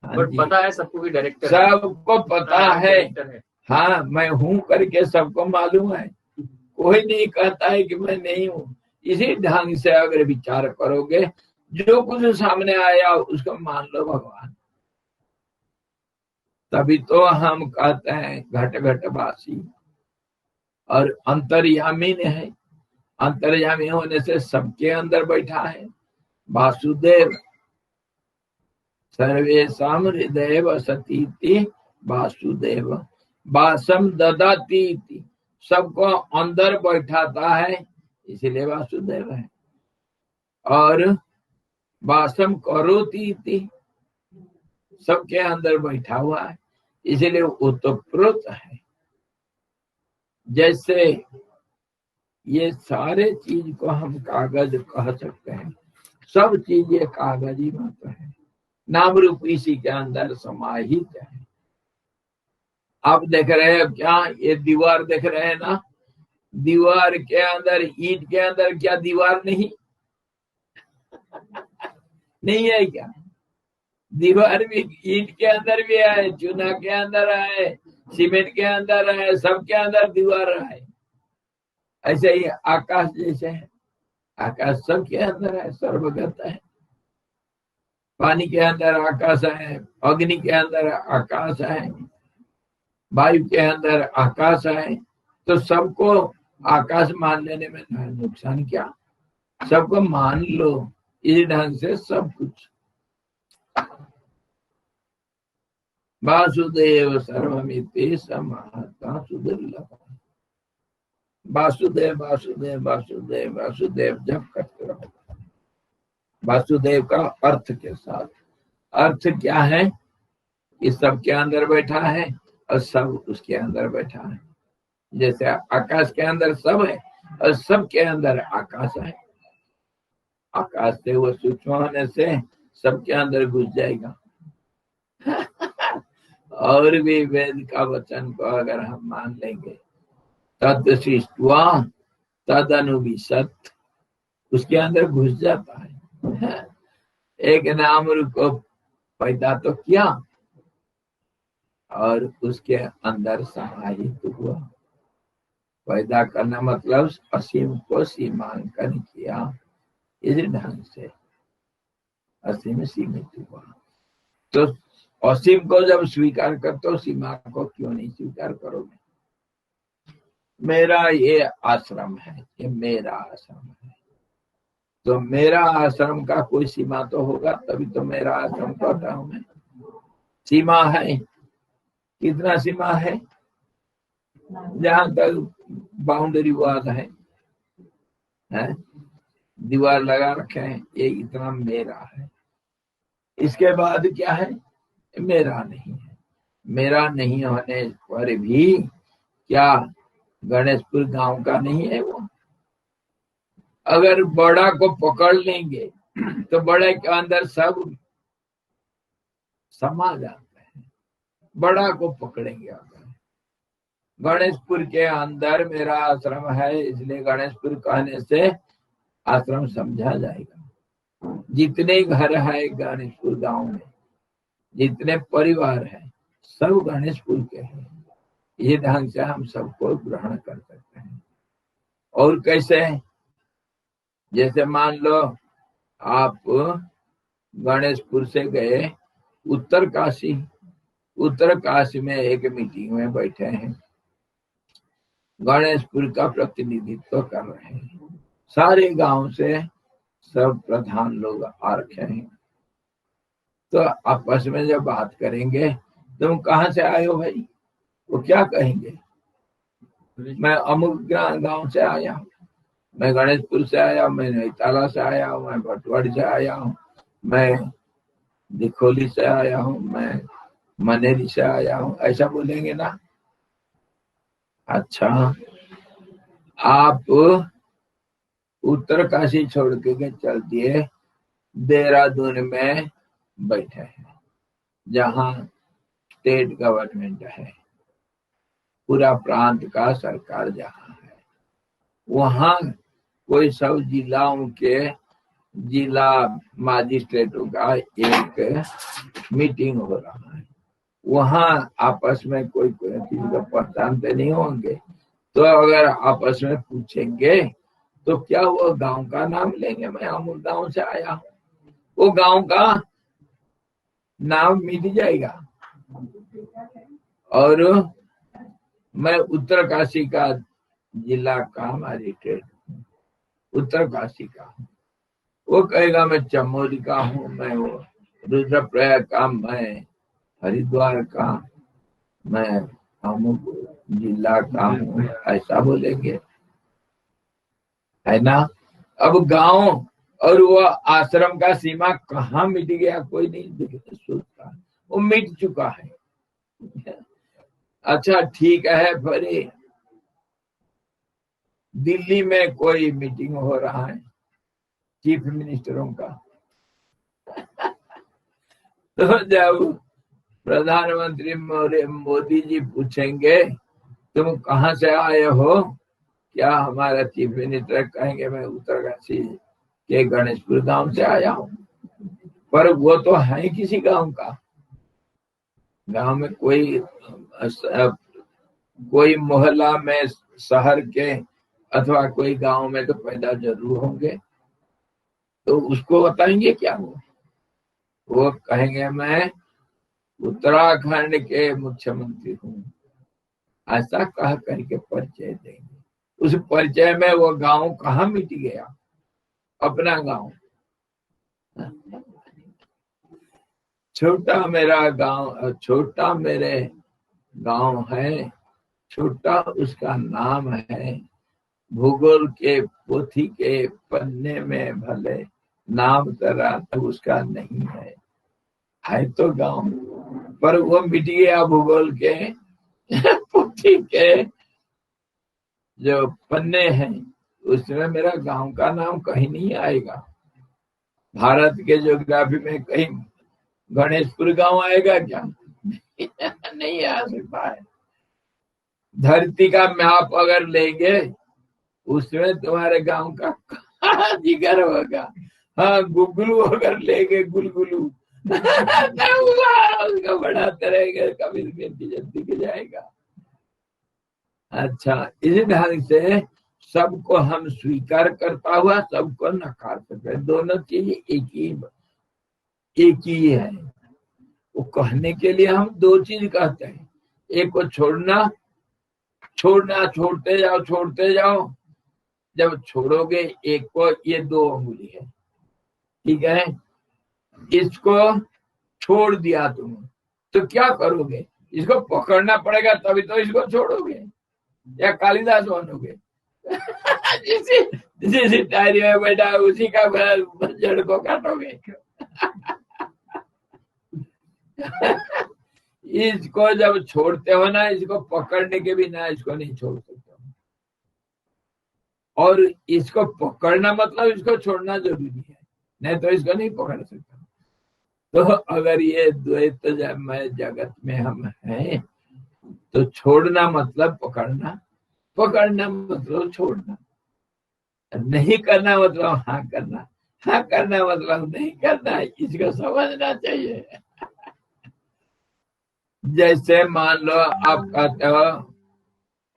बट पता है सबको भी डायरेक्टर, सबको पता है। हाँ, मैं हूं करके सबको मालूम है, कोई नहीं कहता है कि मैं नहीं हूँ। इसी ढंग से अगर विचार करोगे, जो कुछ सामने आया उसको मान लो भगवान, तभी तो हम कहते हैं घट घटवासी, और अंतर्यामी है। अंतर्यामी होने से सबके अंदर बैठा है। वासुदेव सर्वेषां हृदये वसतीति वासुदेव वासम ददाति, सबको अंदर बैठाता है, इसलिए वासुदेव है। और वासम करोति, सबके अंदर बैठा हुआ है, इसलिए ओतप्रोत है। जैसे ये सारे चीज को हम कागज कह सकते हैं, सब चीज ये कागज ही मात्र है, नाम रूप इसी के अंदर समाहित है। आप देख रहे हैं क्या, ये दीवार देख रहे हैं ना, दीवार के अंदर, ईंट के अंदर क्या दीवार नहीं नहीं है क्या? दीवार भी ईंट के अंदर भी है, चूना के अंदर है, सीमेंट के अंदर है, सबके अंदर दीवार है। ऐसे ही आकाश जैसे है, आकाश सबके अंदर है, सर्वगत है। पानी के अंदर आकाश है, अग्नि के अंदर आकाश है, वायु के अंदर आकाश है। तो सबको आकाश मान लेने में नुकसान क्या, सबको मान लो। इस ढंग से सब कुछ वासुदेव सर्वमिति समाहता सुदुर्लभ। वासुदेव वासुदेव वासुदेव वासुदेव जब करते रहो, वासुदेव का अर्थ के साथ। अर्थ क्या है कि सबके अंदर बैठा है और सब उसके अंदर बैठा है। जैसे आकाश के अंदर सब है और सबके अंदर आकाश है। आकाश से वो सूक्ष्म होने से सबके अंदर घुस जाएगा। और भी वेद का वचन को अगर हम मान लेंगे, तद सृष्ट्वा तद अनुविशत, उसके अंदर घुस जाता है। एक नाम रूप को पैदा तो किया और उसके अंदर समाहित हुआ। पैदा करना मतलब असीम को सीमांकन किया, इस ढंग से असीम सीमित हुआ। तो असीम को जब स्वीकार करते हो, सीमा को क्यों नहीं स्वीकार करोगे? मेरा ये आश्रम है, ये मेरा आश्रम है, तो मेरा आश्रम का कोई सीमा तो होगा, तभी तो मेरा आश्रम कहता हूं मैं। सीमा है, कितना सीमा है? जहां तक बाउंड्री वाल है, दीवार लगा रखे हैं, ये इतना मेरा है। इसके बाद क्या है? मेरा नहीं है। मेरा नहीं होने पर भी क्या गणेशपुर गांव का नहीं है वो? अगर बड़ा को पकड़ लेंगे तो बड़े के अंदर सब समा जाते हैं। बड़ा को पकड़ेंगे अगर, गणेशपुर के अंदर मेरा आश्रम है, इसलिए गणेशपुर कहने से आश्रम समझा जाएगा। जितने घर है गणेशपुर गांव में, जितने परिवार है, सब गणेशपुर के हैं। ये ढंग से हम सबको ग्रहण कर सकते हैं। और कैसे? जैसे मान लो आप गणेशपुर से गए उत्तर काशी, उत्तर काशी में एक मीटिंग में बैठे हैं, गणेशपुर का प्रतिनिधित्व कर रहे हैं, सारे गांव से सब प्रधान लोग आ रखे हैं। तो आपस में जब बात करेंगे, तुम कहाँ से आए हो भाई? वो क्या कहेंगे? मैं अमुक गांव से आया हूँ, मैं गणेशपुर से आया हूँ, मैं नैताला से आया हूँ, मैं भटवाड़ी से आया हूँ, मैं दिखोली से आया हूँ, मैं मनेरी से आया हूँ, ऐसा बोलेंगे ना। अच्छा, आप उत्तर काशी छोड़ के चल दिए, देहरादून में बैठे हैं, जहाँ स्टेट गवर्नमेंट है, पूरा प्रांत का सरकार जहाँ है, वहाँ कोई सब जिलाओं के जिला मजिस्ट्रेटों का एक मीटिंग हो रहा है। वहाँ आपस में कोई चीज को पहचानते नहीं होंगे, तो अगर आपस में पूछेंगे तो क्या वो गांव का नाम लेंगे? मैं अमुक गांव से आया हूँ, वो गांव का नाम मिट जाएगा। और मैं उत्तरकाशी का जिला का मजिस्ट्रेट, उत्तरकाशी का। वो कहेगा मैं चमोली का हूँ, मैं वो रुद्रप्रयाग का, मैं हरिद्वार का, मैं अमुक जिला का हूँ, ऐसा बोलेंगे, है ना। अब गांव और वो आश्रम का सीमा कहाँ मिट गया, कोई नहीं सोचता, वो मिट चुका है। अच्छा ठीक है, फिर दिल्ली में कोई मीटिंग हो रहा है चीफ मिनिस्टरों का, तो जब प्रधानमंत्री मोदी जी पूछेंगे तुम कहाँ से आए हो, क्या हमारा चीफ मिनिस्टर कहेंगे मैं उत्तरकाशी के गणेशपुर गांव से आया हूँ। पर वो तो है किसी गांव का, गांव में कोई मोहल्ला में शहर के अथवा कोई गांव में तो पैदा जरूर होंगे, तो उसको बताएंगे क्या वो कहेंगे मैं उत्तराखंड के मुख्यमंत्री हूँ, ऐसा कह करके परिचय देंगे। उस परिचय में वो गांव कहाँ मिट गया, अपना गांव। छोटा मेरा गांव, छोटा मेरे गांव है, छोटा उसका नाम है, भूगोल के पोथी के पन्ने में भले नाम तरह तो उसका नहीं है तो गांव, पर वो मिट गया भूगोल के पोथी के जो पन्ने हैं, उसमें मेरा गांव का नाम कहीं नहीं आएगा। भारत के ज्योग्राफी में कहीं गणेशपुर गांव आएगा क्या? नहीं आ सकता है। धरती का मैप अगर लेंगे उसमें तुम्हारे गांव का जिक्र होगा। हाँ, गुगलू अगर लेंगे, गुलगुलू उसका बढ़ाते रहेंगे, कभी जल्दी के जाएगा। अच्छा, इसी ढंग से सबको हम स्वीकार करता हुआ सबको नकार सकते हैं। दोनों चीज एक ही है। वो कहने के लिए हम दो चीज कहते हैं, एक को छोड़ना छोड़ते जाओ, जब छोड़ोगे एक को, ये दो अंगुली है, ठीक है। इसको छोड़ दिया तुम तो क्या करोगे, इसको पकड़ना पड़ेगा तभी तो इसको छोड़ोगे, या कालिदास बनोगे। जिस टायरी में बैठा उसी का जड़ को काटोगे। इसको जब छोड़ते हो ना, इसको पकड़ने के बिना इसको नहीं छोड़ सकते। और इसको पकड़ना मतलब इसको छोड़ना जरूरी है, नहीं तो इसको नहीं पकड़ सकता। तो अगर ये द्वैत जगत में हम हैं, तो छोड़ना मतलब पकड़ना, पकड़ना मतलब छोड़ना, नहीं करना मतलब हाँ करना, हाँ करना मतलब नहीं करना। इसको समझना चाहिए। जैसे मान लो आप कहते हो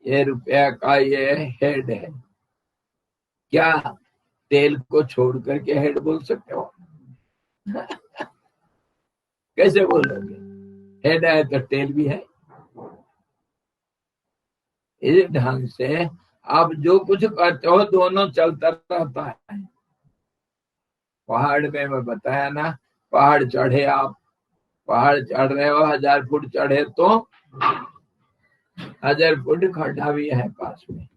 ये रुपया का ये हेड है, क्या तेल को छोड़ करके हेड बोल सकते हो? कैसे बोलोगे? हेड है तो टेल भी है। इस ढंग से आप जो कुछ करते हो दोनों चलता रहता है। पहाड़ में मैं बताया ना, पहाड़ चढ़े, आप पहाड़ चढ़ रहे हो, 1000 फुट चढ़े तो 1000 फुट खड्डा भी है पास में,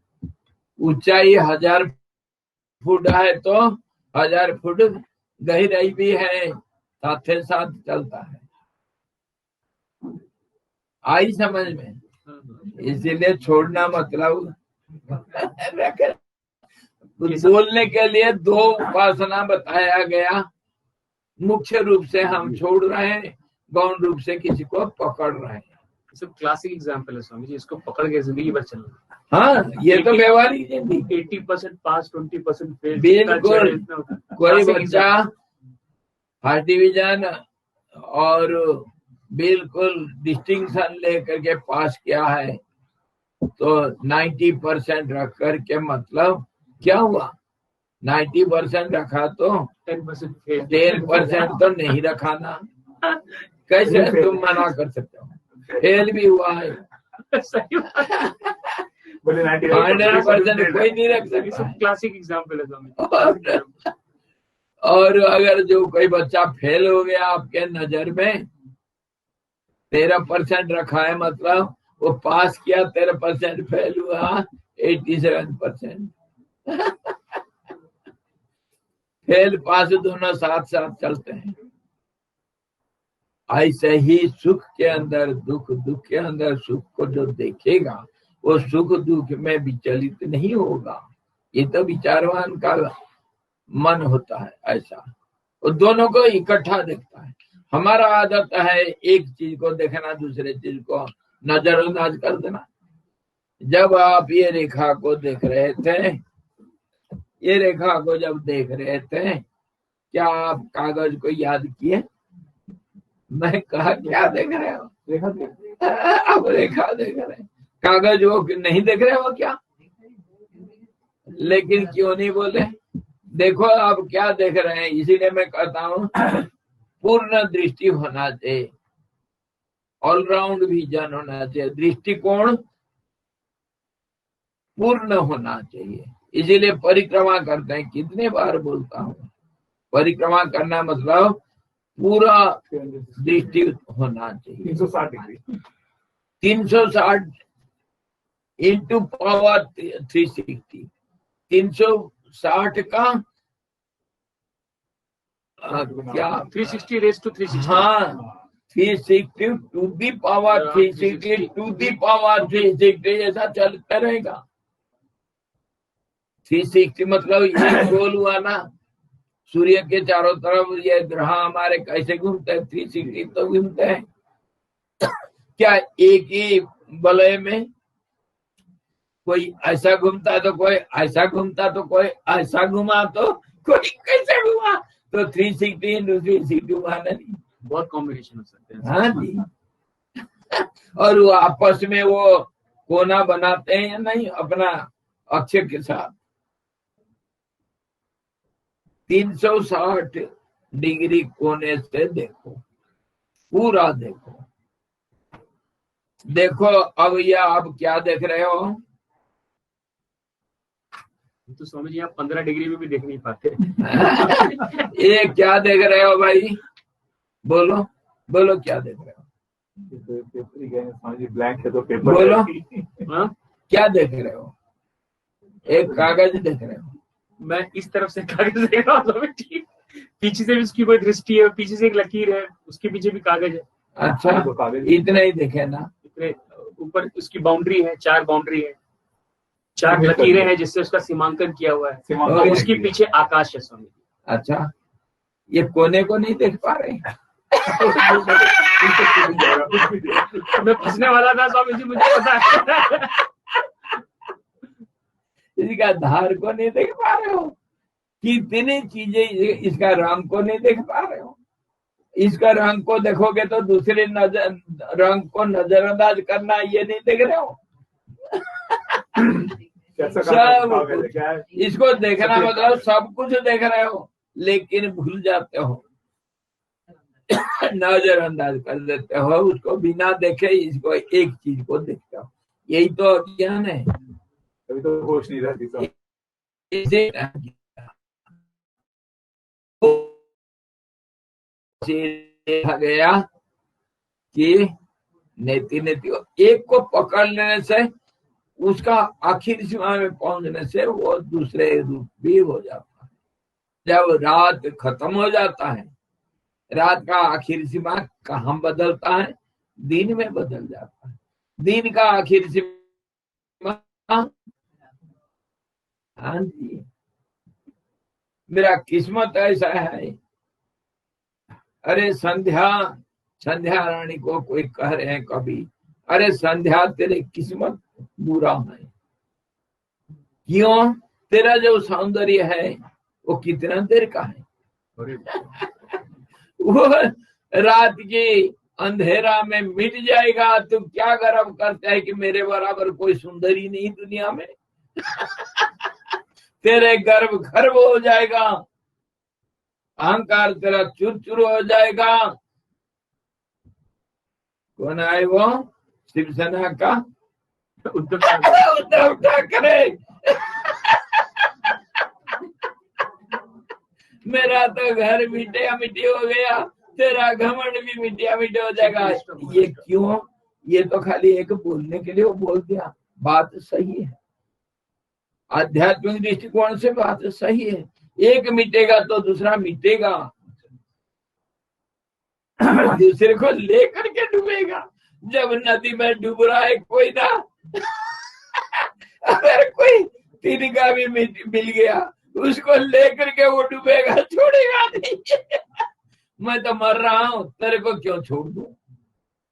ऊंचाई 1000 फुट है तो 1000 फुट गहराई भी है, साथ साथ चलता है। आई समझ में? इसीलिए छोड़ना मतलब बोलने के लिए दो उपासना बताया गया। मुख्य रूप से हम छोड़ रहे हैं, गौण रूप से किसी को पकड़ रहे हैं। सब क्लासिक एग्जांपल है स्वामी जी, इसको पकड़ के जिंदगी भर चलना। हाँ, ये तो व्यवहारिक जिंदगी। 80% पास, 20% फेल। बिल्कुल। कोई बच्चा फर्स्ट डिवीजन और बिल्कुल डिस्टिंक्शन लेकर के पास किया है, तो 90% रख करके मतलब क्या हुआ? 90% रखा तो 10% तो नहीं रखाना। कैसे तुम मना कर सकते हो? फेल भी हुआ है। सही बात है। बोले 100% कोई नहीं रख ये सब सकता। क्लासिक एग्जाम्पल है स्वामी। और अगर जो कोई बच्चा फेल हो गया आपके नजर में, 13% रखा है, मतलब वो पास किया, 13% फेल हुआ, 87%। फेल पास दोनों साथ साथ चलते हैं। ऐसे ही सुख के अंदर दुख, दुख के अंदर सुख को जो देखेगा वो सुख दुख में विचलित नहीं होगा। ये तो विचारवान का मन होता है ऐसा, वो दोनों को इकट्ठा देखता है। हमारा आदत है एक चीज को देखना, दूसरे चीज को नजरअंदाज कर देना। जब आप ये रेखा को देख रहे थे, ये रेखा को जब देख रहे थे, क्या आप कागज को याद किए? मैं कहा क्या देख रहे हो? अब रेखा देख रहे हैं, कागज वो नहीं देख रहे हो क्या? लेकिन क्यों नहीं बोले? देखो आप क्या देख रहे हैं। इसीलिए मैं कहता हूँ पूर्ण दृष्टि होना चाहिए, ऑलराउंड विजन होना चाहिए, दृष्टिकोण पूर्ण होना चाहिए। इसीलिए परिक्रमा करते हैं। कितने बार बोलता हूँ, परिक्रमा करना मतलब पूरा दृष्टि होना चाहिए। 360 डिग्री 360 इंटू पावर 360, 360 का क्या 360 रेज टू 360। हाँ, 360 to the power 360 to the power 360 ऐसा चलता रहेगा। 360 मतलब ये गोल हुआ ना, सूर्य के चारों तरफ ये ग्रह हमारे कैसे घूमते हैं? 360 तो घूमते हैं। क्या एक ही वलय में कोई ऐसा घूमता तो कोई ऐसा घूमता, तो कोई ऐसा घुमा, तो कोई कैसे घुमा? तो 360 इंटू 360 घुमाना नहीं। बहुत कॉम्बिनेशन हो सकते हैं। हाँ जी। और वो आपस में वो कोना बनाते हैं या नहीं अपना अक्षय के साथ? 360 डिग्री कोने से देखो, पूरा देखो। देखो अब ये आप क्या देख रहे हो? तो स्वामी जी आप 15 डिग्री में भी देख नहीं पाते। ये क्या देख रहे हो भाई? बोलो बोलो, क्या देख रहे हो? पेपर ब्लैंक है तो पेपर बोलो। हाँ? क्या देख रहे हो? एक कागज देख रहे हो? मैं इस तरफ से कागज देख रहा हूँ, पीछे से भी उसकी कोई दृष्टि है, पीछे से एक लकीर है, उसके पीछे भी कागज है। अच्छा, इतना ही देखे ना? इतने ऊपर उसकी बाउंड्री है, 4 बाउंड्री है, 4 लकीरें हैं जिससे उसका सीमांकन किया हुआ है, और उसके पीछे आकाश है स्वामी। अच्छा, ये कोने को नहीं देख पा रहे? मैं फंसने वाला था स्वामी जी, मुझे पता है। इसका धार को नहीं देख पा रहे हो? कितनी चीजें, इसका रंग को नहीं देख पा रहे हो? इसका रंग को देखोगे तो दूसरे रंग को नजरअंदाज करना, ये नहीं देख रहे हो? सब इसको देखना मतलब सब कुछ देख रहे हो, लेकिन भूल जाते हो, नजरअंदाज कर देते हो उसको, बिना देखे इसको एक चीज को देखते हो। यही तो अज्ञान है। अभी तो होश नहीं रहती सब। इसे देखा गया कि नेति नेति एक को पकड़ लेने से, उसका आखिर सीमा में पहुंचने से वो दूसरे रूप भी हो जाता है। जब रात खत्म हो जाता है, रात का आखिर सीमा कहाँ बदलता है? दिन में बदल जाता है। दिन का आखिर सीमा, हाँ जी, मेरा किस्मत ऐसा है। अरे संध्या रानी को कोई कह रहे हैं कभी, अरे संध्या तेरे किस्मत बुरा है। क्यों? तेरा जो सौंदर्य है वो कितना देर का है? वो रात की अंधेरा में मिट जाएगा। तो क्या गर्व करता है कि मेरे बराबर कोई सुंदरी नहीं दुनिया में? तेरे गर्व खर्व हो जाएगा, अहंकार तेरा चूर चूर हो जाएगा। कौन आए वो? शिवसेना का उद्धव ठाकरे। उद्धव ठाकरे। मेरा तो घर मिट्टिया मिट्टी हो गया, तेरा घमंड भी मिट्टिया मिट्टी हो जाएगा। ये क्यों? ये तो खाली एक बोलने के लिए वो बोल दिया। बात सही है, आध्यात्मिक दृष्टिकोण से बात सही है। एक मिटेगा तो दूसरा मिटेगा, दूसरे को लेकर के डूबेगा। जब नदी में डूब रहा है कोई ना, अगर कोई तिनका भी मिल गया उसको लेकर के वो डूबेगा, छोड़ेगा नहीं। मैं तो मर रहा हूँ, तेरे को क्यों छोड़ दूं?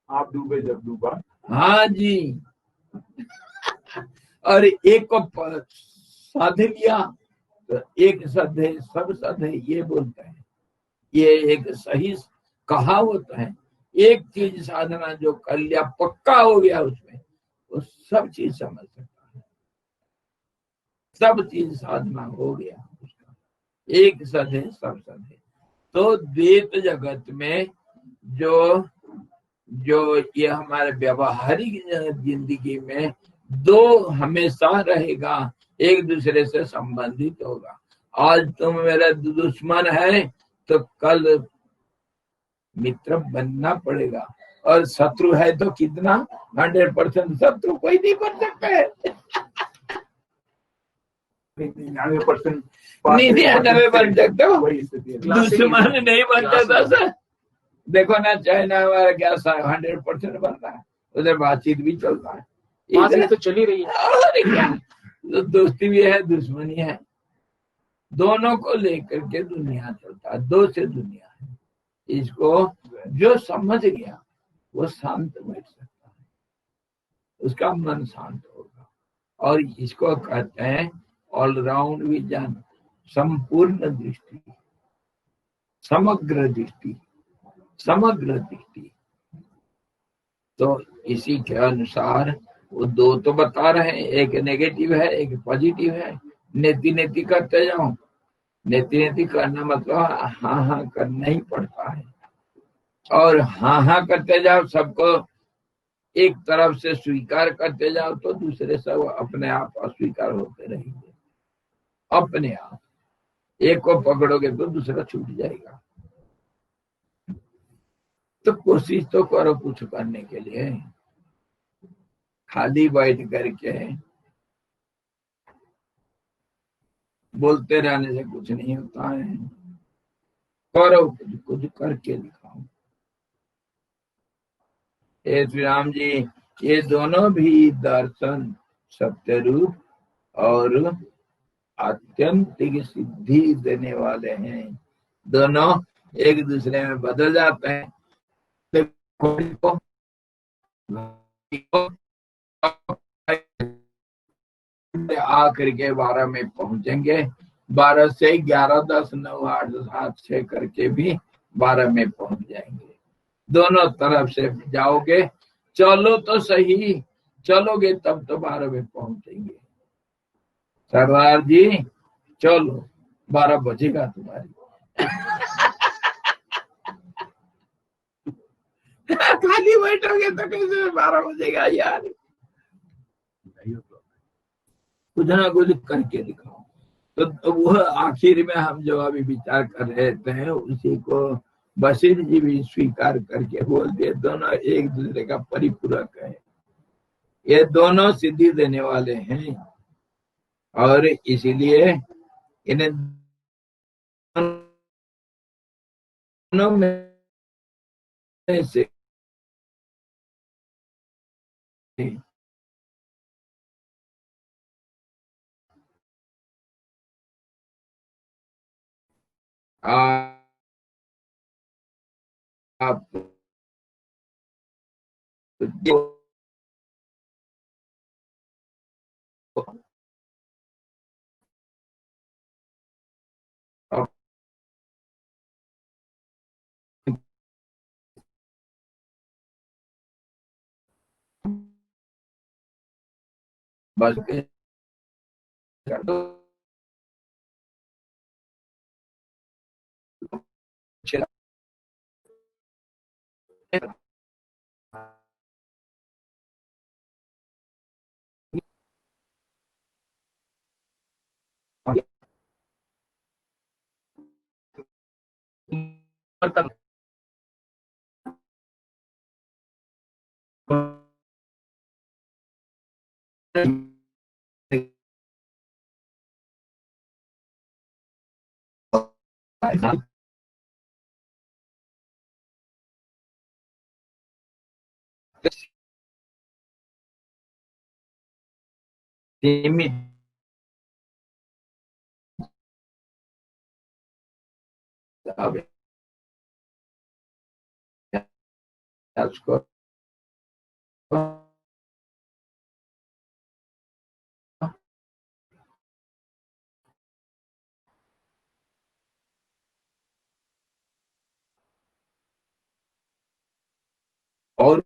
आप डूबे जब डूबा। हाँ जी। और एक को साधे लिया तो एक साधे सब साधे, ये बोलता है। ये एक सही कहावत है। एक चीज साधना जो कर लिया, पक्का हो गया उसमें, वो सब चीज समझ सकता है। सब चीज साधना हो गया उसका। एक साधे सब साधे। तो द्वैत जगत में जो जो ये हमारे व्यवहारिक जिंदगी में दो हमेशा रहेगा, एक दूसरे से संबंधित होगा। आज तुम मेरा दुश्मन है तो कल मित्र बनना पड़ेगा, और शत्रु है तो कितना 100% शत्रु कोई नहीं बन सकता है। 99% 99 बन सकते हो, वही स्थिति है। दुश्मन नहीं बन सकता सर। देखो ना चाइना हमारा क्या 100% बन रहा है, उधर बातचीत भी चल रहा है, बातचीत तो चली रही है। और क्या, तो दोस्ती भी है दुश्मनी है, दोनों को लेकर के दुनिया चलता है। दो से दुनिया है। इसको जो समझ गया वो शांत बैठ सकता है, उसका मन शांत होगा। और इसको कहते हैं ऑलराउंड विजन, संपूर्ण दृष्टि, समग्र दृष्टि, समग्र दृष्टि। तो इसी के अनुसार वो दो तो बता रहे हैं, एक नेगेटिव है एक पॉजिटिव है। नेति नेति करते जाओ, नेति नेति करना मतलब हाँ हाँ करना ही पड़ता है, और हाँ हाँ करते जाओ, सबको एक तरफ से स्वीकार करते जाओ तो दूसरे सब अपने आप अस्वीकार होते रहेंगे। अपने आप एक को पकड़ोगे तो दूसरा छूट जाएगा। तो कोशिश तो करो कुछ करने के लिए, खाली बैठ करके बोलते रहने से कुछ नहीं होता है। करो, कुछ कुछ करके दिखाओ। हे श्री राम जी, ये दोनों भी दर्शन सत्य रूप और आत्यंतिक सिद्धि देने वाले हैं। दोनों एक दूसरे में बदल जाते हैं। देखो, आकर के 12 में पहुंचेंगे, 12 से 11, 10, 9, 8, 7, 6 करके भी 12 में पहुंच जाएंगे। दोनों तरफ से जाओगे, चलो तो सही, चलोगे तब तो 12 में पहुंचेंगे। सरदार जी चलो, 12 बजेगा तुम्हारी। खाली बैठोगे तो कैसे 12 बजेगा यार? कुछ ना कुछ करके दिखाओ। तो वह आखिर में हम जो अभी विचार कर रहे थे उसी को वशिष्ठ जी भी स्वीकार करके बोल दिए, दोनों एक दूसरे का परिपूरक है, ये दोनों सिद्धि देने वाले हैं। और इसीलिए इन्हें दोनों में से आप जो बस कर दो, तक सीमित अभ्यास को और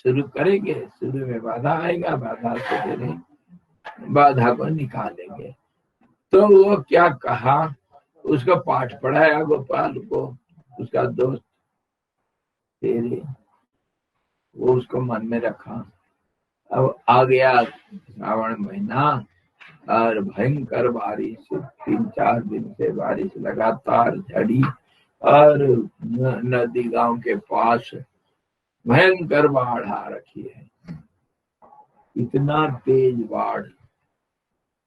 शुरू करेंगे, शुरू में बाधा आएगा, बाधा से फिर बाधा को निकालेंगे। तो वो क्या कहा, उसका पाठ पढ़ाया गोपाल को, उसका दोस्त, फिर वो उसको मन में रखा। अब आ गया श्रावण महीना और भयंकर बारिश, 3-4 दिन से बारिश लगातार झड़ी, और नदी गांव के पास भयंकर बाढ़ आ रखी है। इतना तेज बाढ़,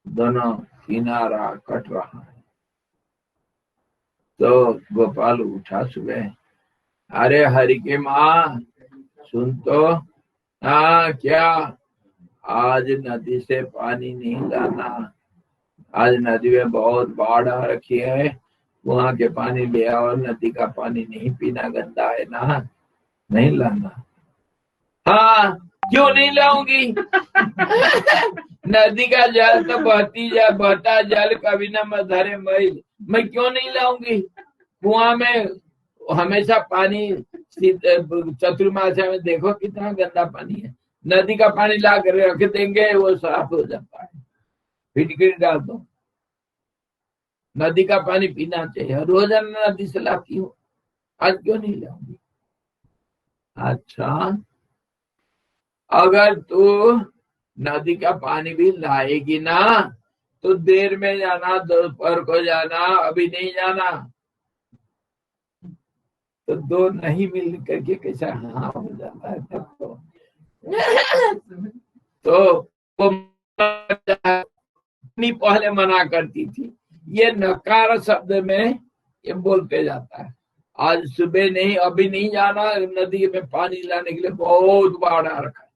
दोनों किनारा कट रहा है। तो गोपाल उठा सुबह, अरे हरि के माँ सुन तो, हाँ क्या, आज नदी से पानी नहीं लाना, आज नदी में बहुत बाढ़ आ रखी है, वहां के पानी ले आओ, नदी का पानी नहीं पीना, गंदा है ना, नहीं लाना। हाँ क्यों नहीं लाऊंगी? नदी का जल तो बहता जल कभी न धरे मैल, मैं क्यों नहीं लाऊंगी? कुआं में हमेशा पानी, चतुर्मासा में देखो कितना गंदा पानी है, नदी का पानी ला कर रख देंगे, वो साफ हो जाता है, फिटकरी डाल दो। नदी का पानी पीना चाहिए, रोजाना नदी से लाती हूँ, आज क्यों नहीं लाऊंगी? अच्छा, अगर तू नदी का पानी भी लाएगी ना तो देर में जाना, दोपहर को जाना, अभी नहीं जाना। तो दो नहीं मिल करके कैसा हाँ हो जाता है तब तो वो पहले मना करती थी, ये नकार शब्द में ये बोलते जाता है, आज सुबह नहीं, अभी नहीं जाना, नदी में पानी लाने के लिए बहुत बाढ़ आ रखा है।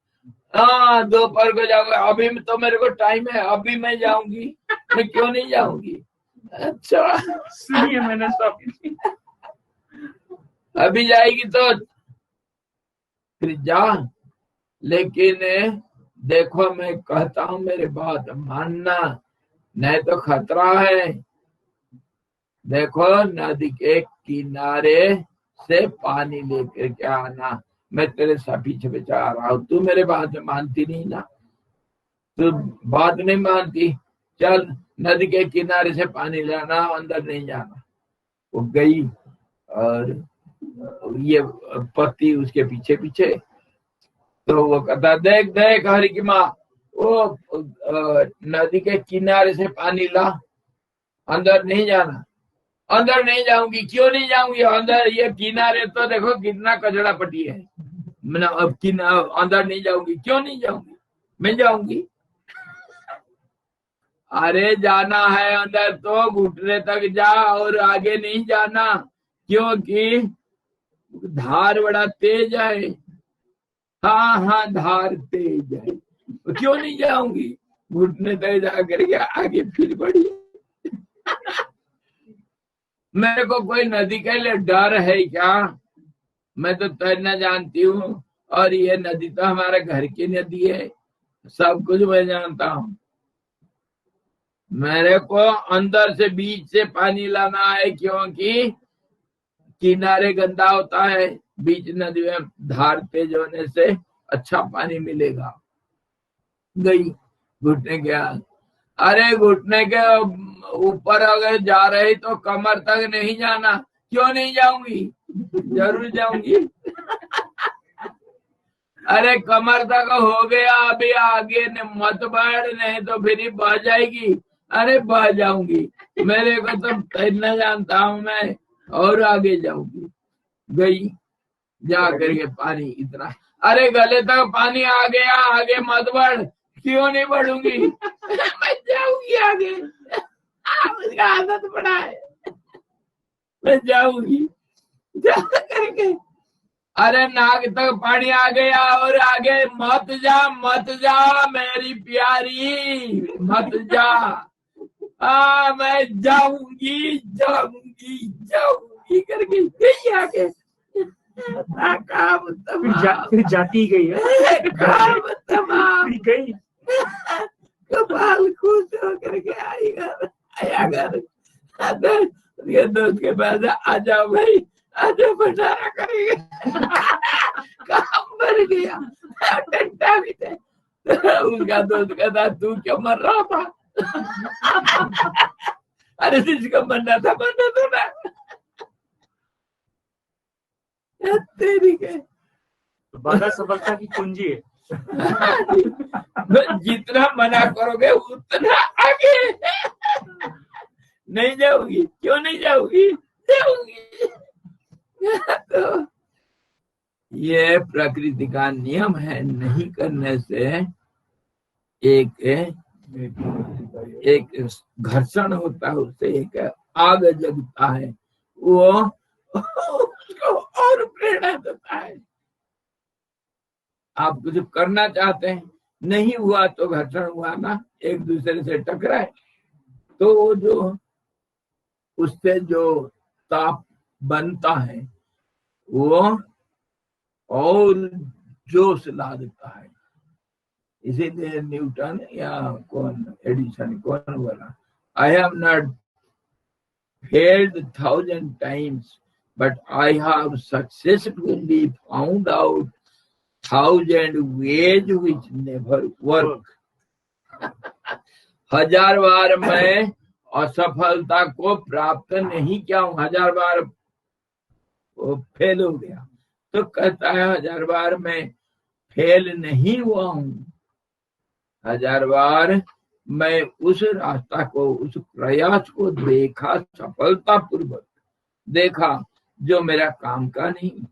हाँ दोपहर को जाऊंगा, अभी तो मेरे को टाइम है, अभी मैं जाऊंगी, मैं क्यों नहीं जाऊंगी? अच्छा सुनिए मैंने स्वामी, अभी जाएगी तो फिर जा, लेकिन देखो मैं कहता हूँ मेरे बात मानना, नहीं तो खतरा है। देखो नदी के किनारे से पानी लेकर के आना, मैं तेरे साथ पीछे पीछे आ रहा हूँ, तू मेरे बात मानती नहीं ना, तू बात नहीं मानती, चल नदी के किनारे से पानी लाना, अंदर नहीं जाना। वो गई और ये पति उसके पीछे पीछे, तो वो कहता देख देख हरि की माँ, वो नदी के किनारे से पानी ला, अंदर नहीं जाना। अंदर नहीं जाऊंगी, क्यों नहीं जाऊंगी? अंदर ये किनारे तो देखो कितना कचड़ा पट्टी है, मैं अब अंदर नहीं जाऊंगी। क्यों नहीं जाऊंगी? मैं जाऊंगी। अरे जाना है अंदर तो घुटने तक जा, और आगे नहीं जाना, क्योंकि धार बड़ा तेज है। हाँ हाँ धार तेज है, क्यों नहीं जाऊंगी? घुटने तक जा करके आगे फिर बढ़ी। मेरे को कोई नदी के लिए डर है क्या? मैं तो तैरना जानती हूँ, और ये नदी तो हमारे घर की नदी है, सब कुछ मैं जानता हूँ। मेरे को अंदर से बीच से पानी लाना है, क्योंकि किनारे गंदा होता है, बीच नदी में धार तेज होने से अच्छा पानी मिलेगा। गई घुटने के, अरे घुटने के ऊपर अगर जा रही तो कमर तक नहीं जाना। क्यों नहीं जाऊंगी? जरूर जाऊंगी। अरे कमर तक हो गया, अभी आगे मत बढ़, नहीं तो फिर बह जाएगी। अरे बह जाऊंगी, मेरे को तो तैरना जानता हूं मैं, और आगे जाऊंगी। गई जा करके पानी इतना, अरे गले तक पानी आ गया, आगे मत बढ़। क्यों नहीं बढ़ूंगी? मैं जाऊंगी आगे, उसका आदत पड़ा है, मैं जाऊंगी। जा करके अरे नाक तक पानी आ गया, और आगे मत जा, मत जा मेरी प्यारी, मत जा। मैं जाऊंगी जाऊंगी जाऊंगी करके गई आगे। फिर जाती गई है, गई। कपाल खुश होकर के आया घर। दोस्त के पास, आ जाओ भाई, आ जाओ, भंडारा करेंगे। काम बन गया, बेटा भी थे। उसका दोस्त कहता तू क्यों मर रहा था? अरे जिसको मरना था मरना तो ना। तेरी के बाधा सफलता की कुंजी है। जितना मना करोगे उतना आगे नहीं जाओगी। क्यों नहीं जाओगी? जाओगी। तो ये प्रकृति का नियम है, नहीं करने से एक घर्षण होता है, उससे एक आग जगता है, वो उसको और प्रेरणा देता है। आप कुछ करना चाहते हैं, नहीं हुआ तो घर्षण हुआ ना, एक दूसरे से टकराए तो वो जो उससे जो ताप बनता है वो और जोश ला देता है। इसीलिए न्यूटन या कौन एडिसन कौन बोला, I have not failed 1000 times but I have successfully found out 1000 ways which never work। 1000 बार मैं असफलता को प्राप्त नहीं किया हूँ, 1000 बार वो फेल हो गया। तो कहता है 1000 बार मैं फेल नहीं हुआ हूँ, 1000 बार मैं उस रास्ता को, उस प्रयास को देखा, सफलता पूर्वक देखा जो मेरा काम का नहीं।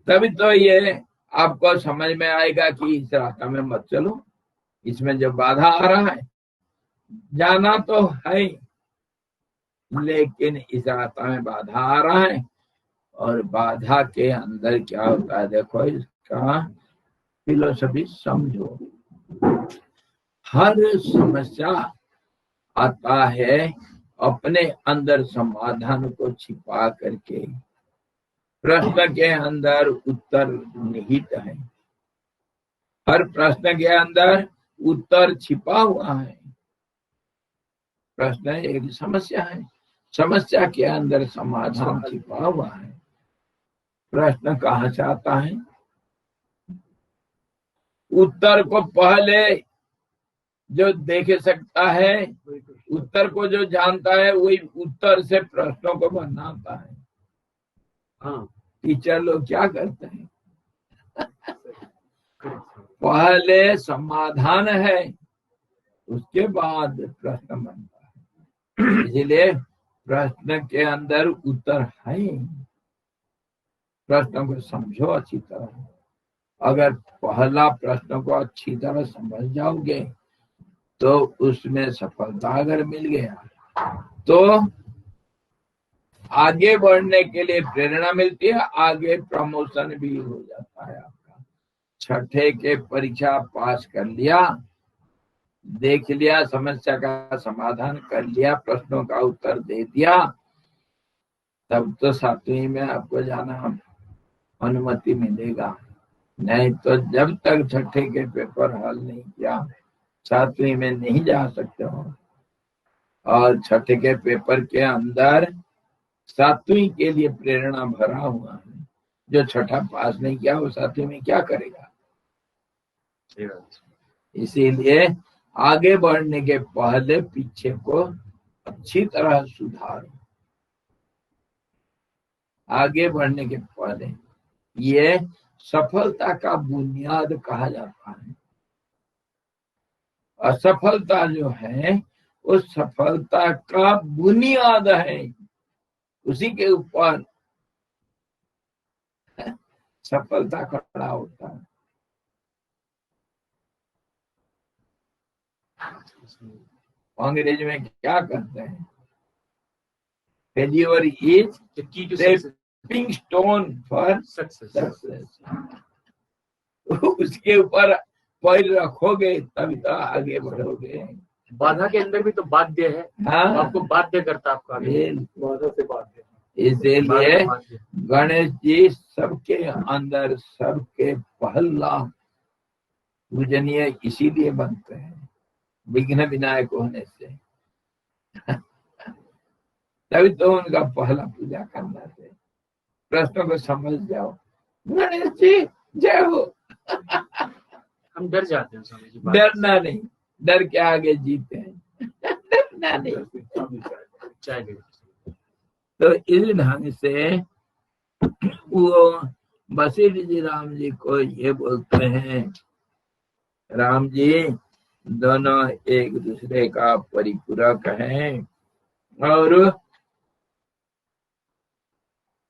तभी तो ये आपको समझ में आएगा कि इस रास्ता में मत चलो, इसमें जो बाधा आ रहा है, जाना तो है लेकिन इस रास्ता में बाधा आ रहा है, और बाधा के अंदर क्या होता है देखो, इसका फिलोसफी समझो। हर समस्या आता है अपने अंदर समाधान को छिपा करके। प्रश्न के अंदर उत्तर निहित है, हर प्रश्न के अंदर उत्तर छिपा हुआ है। प्रश्न एक समस्या है, समस्या के अंदर समाधान छिपा हुआ है। प्रश्न कहाँ से आता है? उत्तर को पहले जो देख सकता है, उत्तर को जो जानता है, वही उत्तर से प्रश्नों को बनाता है। हाँ, टीचर लोग क्या करते हैं, पहले समाधान है उसके बाद प्रश्न बनता है। इसलिए प्रश्न के अंदर उत्तर है। प्रश्न को समझो अच्छी तरह। अगर पहला प्रश्न को अच्छी तरह समझ जाओगे तो उसमें सफलता अगर मिल गया तो आगे बढ़ने के लिए प्रेरणा मिलती है, आगे प्रमोशन भी हो जाता है आपका। छठे के परीक्षा पास कर लिया, देख लिया, समस्या का समाधान कर लिया, प्रश्नों का उत्तर दे दिया, तब तो 7वीं में आपको जाना अनुमति मिलेगा। नहीं तो जब तक छठे के पेपर हल नहीं किया 7वीं में नहीं जा सकते हो। और छठे के पेपर के अंदर 7वीं के लिए प्रेरणा भरा हुआ है। जो छठा पास नहीं किया वो 7वीं में क्या करेगा? इसीलिए आगे बढ़ने के पहले पीछे को अच्छी तरह सुधारो। आगे बढ़ने के पहले ये सफलता का बुनियाद कहा जाता है। असफलता जो है उस सफलता का बुनियाद है, उसी के ऊपर सफलता खड़ा होता है। अंग्रेज में क्या कहते हैं? Failure is the key to stepping stone for success. उसके ऊपर पैर रखोगे तभी तो आगे बढ़ोगे। बाधा के अंदर भी तो बाध्य है। हाँ, आपको बाध्य करता आपका बाधा से बाध्य। इसीलिए गणेश जी सबके अंदर सबके पहला पूजनीय इसीलिए बनते हैं, विघ्न विनायक होने से। तभी तो उनका पहला पूजा करना से। प्रश्नों को समझ जाओ। गणेश जी जय हो। हम डर जाते हैं स्वामी जी। डरना नहीं, डर के आगे जीते हैं, डरना नहीं। तो इस ढंग से वो वशिष्ठ जी राम जी को ये बोलते हैं, राम जी दोनों एक दूसरे का परिपूरक हैं और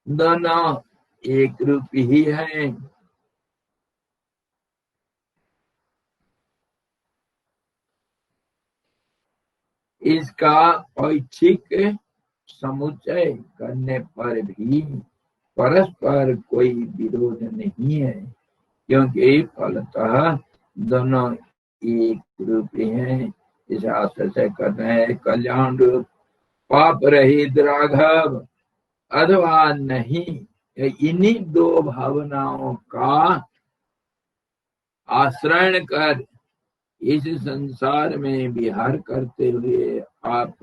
दोनों एक रूप ही हैं। इसका ऐच्छिक समुच्चय करने पर भी परस्पर कोई विरोध नहीं है, क्योंकि फलतः दोनों एक रूप हैं। इस आशय से कर रहे हैं कल्याण रूप पाप रहित राघव, अथवा नहीं इन्हीं दो भावनाओं का आश्रय कर इस संसार में विहार करते हुए आप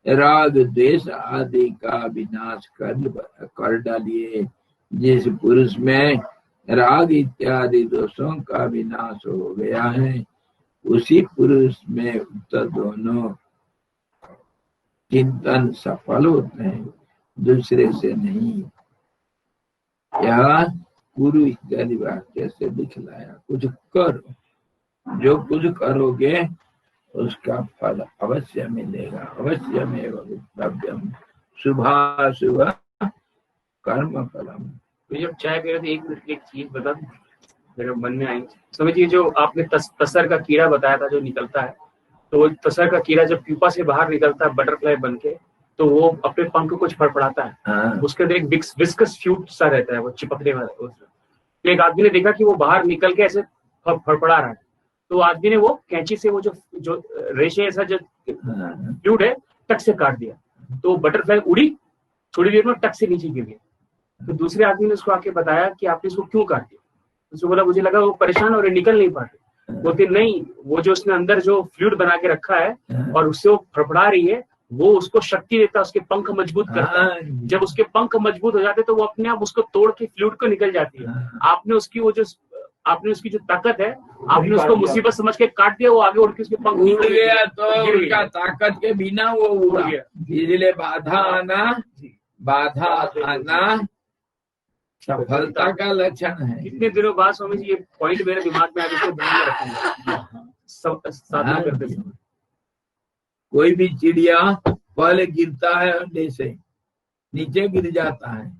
राग द्वेष आदि का विनाश कर डालिए। जिस पुरुष में राग इत्यादि दोषों का विनाश हो गया है, उसी पुरुष में उत्तर दोनों चिंतन सफल होते हैं, दूसरे से नहीं। यह गुरु इत्यादि वाक्य से दिखलाया। कुछ करो, जो कुछ करोगे उसका फल अवश्य मिलेगा। अवश्य में वक्तव्यम शुभाशुभ कर्म फलम। तो जब चाय पी रहे थे एक चीज बता मेरे मन में आई। समझ लीजिए जो आपने तसर का कीड़ा बताया था जो निकलता है, तो वो तसर का कीड़ा जब प्यूपा से बाहर निकलता है बटरफ्लाई बन के, तो वो अपने पंख को कुछ फड़फड़ाता है। हाँ। उसके अंदर एक विस्कस फ्लूइड सा रहता है, वो चिपकने वाला। तो एक आदमी ने देखा कि वो बाहर निकल के ऐसे फड़फड़ा रहा है, तो आदमी ने वो कैंची से वो जो रेशे ऐसा जो फ्लूइड है टक से काट दिया। तो बटरफ्लाई उड़ी, थोड़ी देर में टक से नीचे गिर गया। तो दूसरे आदमी ने उसको आके बताया कि आपने इसको क्यों काट दिया? उसको बोला मुझे लगा वो परेशान और निकल नहीं पाते। बोलते नहीं, वो जो उसने अंदर जो फ्लूइड बना के रखा है और उससे वो फड़फड़ा रही है, वो उसको शक्ति देता है, उसके पंख मजबूत करता है। जब उसके पंख मजबूत हो जाते तो वो अपने आप उसको तोड़ के फ्लूइड को निकल जाती है। आपने उसकी जो ताकत है, आपने उसको मुसीबत समझ के काट दिया, वो आगे उड़ के उसके पंख उड़ गया, तो उसका ताकत के बिना वो उड़ गया। इसलिए बाधा आना सफलता का लक्षण है। इतने दिनों बाद स्वामी जी ये पॉइंट मेरे दिमाग में आगे ध्यान में रखूंगा साधना करते समय। कोई भी चिड़िया पहले गिरता है अंडे से, नीचे गिर जाता है,